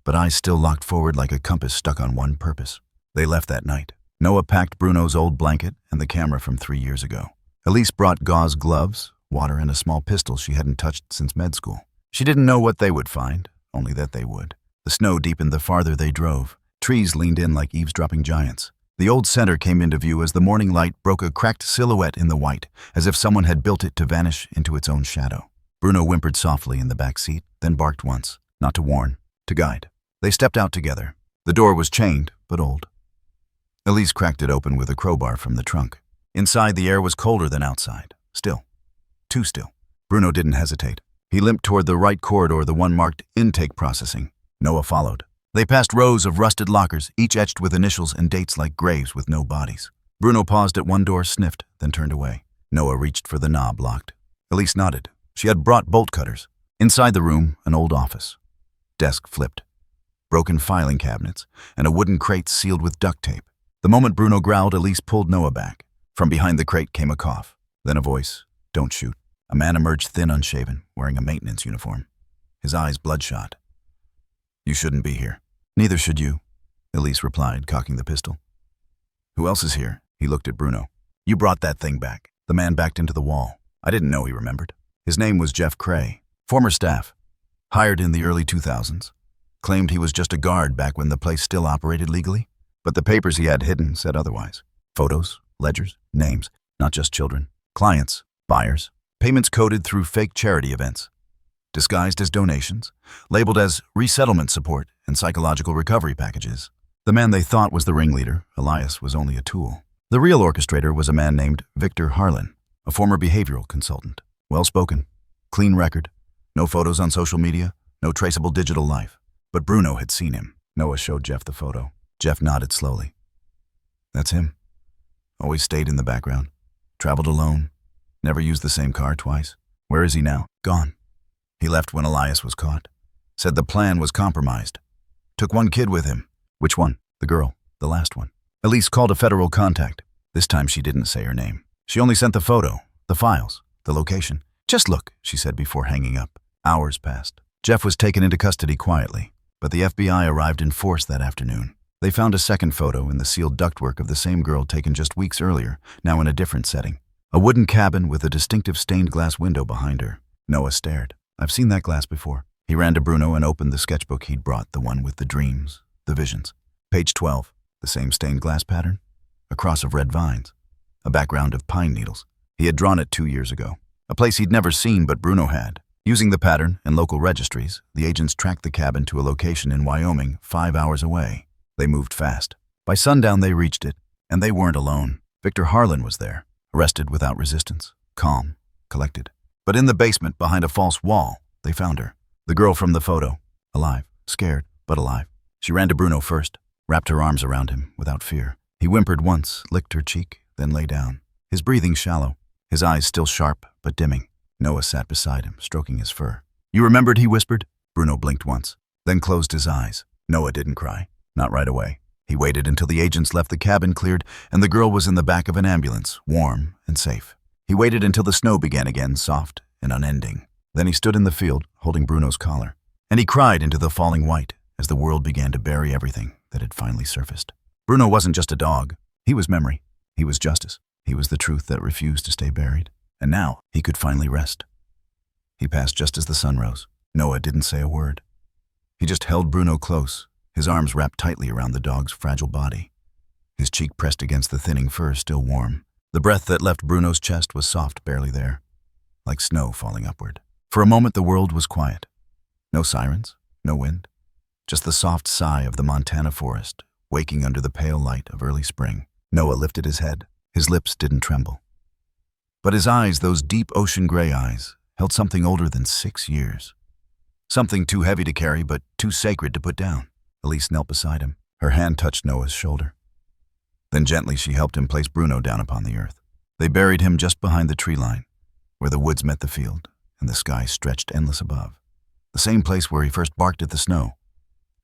but eyes still locked forward like a compass stuck on one purpose. They left that night. Noah packed Bruno's old blanket and the camera from 3 years ago. Elise brought gauze gloves, water, and a small pistol she hadn't touched since med school. She didn't know what they would find, only that they would. The snow deepened the farther they drove. Trees leaned in like eavesdropping giants. The old center came into view as the morning light broke a cracked silhouette in the white, as if someone had built it to vanish into its own shadow. Bruno whimpered softly in the back seat, then barked once, not to warn, to guide. They stepped out together. The door was chained, but old. Elise cracked it open with a crowbar from the trunk. Inside, the air was colder than outside. Still. Too still. Bruno didn't hesitate. He limped toward the right corridor, the one marked intake processing. Noah followed. They passed rows of rusted lockers, each etched with initials and dates like graves with no bodies. Bruno paused at one door, sniffed, then turned away. Noah reached for the knob locked. Elise nodded. She had brought bolt cutters. Inside the room, an old office. Desk flipped. Broken filing cabinets, and a wooden crate sealed with duct tape. The moment Bruno growled, Elise pulled Noah back. From behind the crate came a cough. Then a voice. Don't shoot. A man emerged thin, unshaven, wearing a maintenance uniform. His eyes bloodshot. You shouldn't be here. Neither should you, Elise replied, cocking the pistol. Who else is here? He looked at Bruno. You brought that thing back. The man backed into the wall. I didn't know he remembered. His name was Jeff Cray. Former staff. Hired in the early 2000s. Claimed he was just a guard back when the place still operated legally. But the papers he had hidden said otherwise. Photos, ledgers, names, not just children. Clients, buyers, payments coded through fake charity events. Disguised as donations, labeled as resettlement support and psychological recovery packages. The man they thought was the ringleader, Elias, was only a tool. The real orchestrator was a man named Victor Harlan, a former behavioral consultant. Well-spoken, clean record, no photos on social media, no traceable digital life. But Bruno had seen him. Noah showed Jeff the photo. Jeff nodded slowly. That's him. Always stayed in the background. Traveled alone. Never used the same car twice. Where is he now? Gone. He left when Elias was caught. Said the plan was compromised. Took one kid with him. Which one? The girl. The last one. Elise called a federal contact. This time she didn't say her name. She only sent the photo, the files, the location. "Just look," she said before hanging up. Hours passed. Jeff was taken into custody quietly, but the FBI arrived in force that afternoon. They found a second photo in the sealed ductwork of the same girl taken just weeks earlier, now in a different setting. A wooden cabin with a distinctive stained glass window behind her. Noah stared. "I've seen that glass before." He ran to Bruno and opened the sketchbook he'd brought, the one with the dreams, the visions. Page 12, the same stained glass pattern. A cross of red vines. A background of pine needles. He had drawn it 2 years ago. A place he'd never seen, but Bruno had. Using the pattern and local registries, the agents tracked the cabin to a location in Wyoming 5 hours away. They moved fast. By sundown, they reached it, and they weren't alone. Victor Harlan was there, arrested without resistance, calm, collected. But in the basement, behind a false wall, they found her. The girl from the photo, alive, scared, but alive. She ran to Bruno first, wrapped her arms around him without fear. He whimpered once, licked her cheek, then lay down. His breathing shallow, his eyes still sharp but dimming. Noah sat beside him, stroking his fur. "You remembered?" he whispered. Bruno blinked once, then closed his eyes. Noah didn't cry, not right away. He waited until the agents left the cabin cleared and the girl was in the back of an ambulance, warm and safe. He waited until the snow began again, soft and unending. Then he stood in the field, holding Bruno's collar. And he cried into the falling white as the world began to bury everything that had finally surfaced. Bruno wasn't just a dog. He was memory. He was justice. He was the truth that refused to stay buried. And now he could finally rest. He passed just as the sun rose. Noah didn't say a word. He just held Bruno close, his arms wrapped tightly around the dog's fragile body. His cheek pressed against the thinning fur, still warm. The breath that left Bruno's chest was soft, barely there, like snow falling upward. For a moment, the world was quiet. No sirens, no wind, just the soft sigh of the Montana forest, waking under the pale light of early spring. Noah lifted his head. His lips didn't tremble. But his eyes, those deep ocean gray eyes, held something older than 6 years. Something too heavy to carry, but too sacred to put down. Elise knelt beside him. Her hand touched Noah's shoulder. Then gently she helped him place Bruno down upon the earth. They buried him just behind the tree line, where the woods met the field, and the sky stretched endless above. The same place where he first barked at the snow,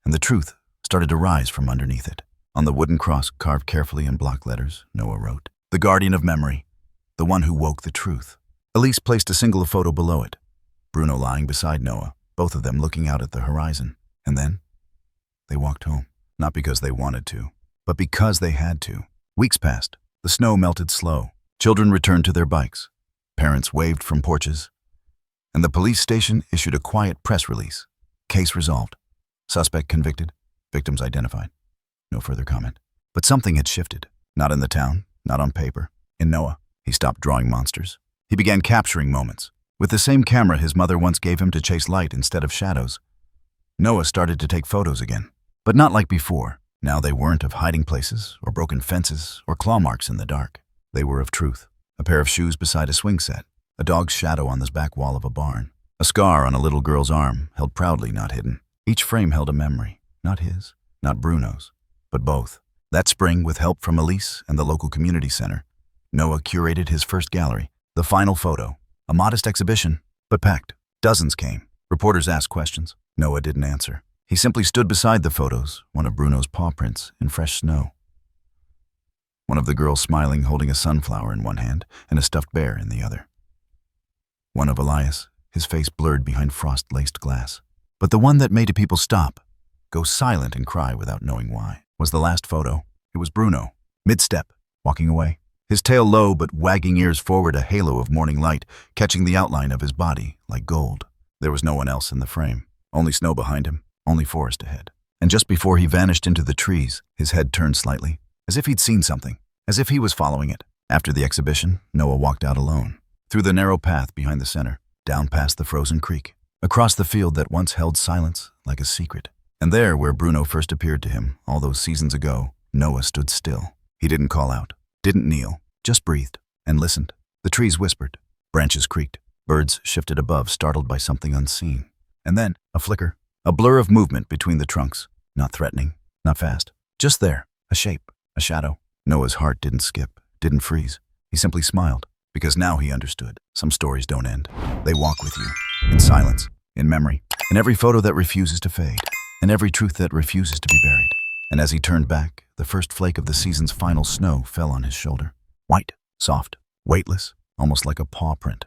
and the truth started to rise from underneath it. On the wooden cross carved carefully in block letters, Noah wrote, "The guardian of memory, the one who woke the truth." Elise placed a single photo below it, Bruno lying beside Noah, both of them looking out at the horizon. And then they walked home, not because they wanted to, but because they had to. Weeks passed. The snow melted slow. Children returned to their bikes. Parents waved from porches. And the police station issued a quiet press release. Case resolved. Suspect convicted. Victims identified. No further comment. But something had shifted. Not in the town, not on paper. In Noah, he stopped drawing monsters. He began capturing moments. With the same camera his mother once gave him to chase light instead of shadows, Noah started to take photos again. But not like before. Now they weren't of hiding places, or broken fences, or claw marks in the dark. They were of truth. A pair of shoes beside a swing set. A dog's shadow on the back wall of a barn. A scar on a little girl's arm, held proudly, not hidden. Each frame held a memory. Not his, not Bruno's, but both. That spring, with help from Elise and the local community center, Noah curated his first gallery. The final photo. A modest exhibition, but packed. Dozens came. Reporters asked questions. Noah didn't answer. He simply stood beside the photos, one of Bruno's paw prints in fresh snow. One of the girls smiling, holding a sunflower in one hand and a stuffed bear in the other. One of Elias, his face blurred behind frost-laced glass. But the one that made people stop, go silent and cry without knowing why, was the last photo. It was Bruno, mid-step, walking away. His tail low but wagging ears forward, a halo of morning light, catching the outline of his body like gold. There was no one else in the frame. Only snow behind him, only forest ahead. And just before he vanished into the trees, his head turned slightly, as if he'd seen something, as if he was following it. After the exhibition, Noah walked out alone, through the narrow path behind the center, down past the frozen creek, across the field that once held silence like a secret. And there, where Bruno first appeared to him, all those seasons ago, Noah stood still. He didn't call out, didn't kneel, just breathed and listened. The trees whispered, branches creaked, birds shifted above, startled by something unseen. And then, a flicker, a blur of movement between the trunks, not threatening, not fast, just there, a shape, a shadow. Noah's heart didn't skip, didn't freeze. He simply smiled, because now he understood. Some stories don't end. They walk with you, in silence, in memory, in every photo that refuses to fade, in every truth that refuses to be buried. And as he turned back, the first flake of the season's final snow fell on his shoulder. White, soft, weightless, almost like a paw print.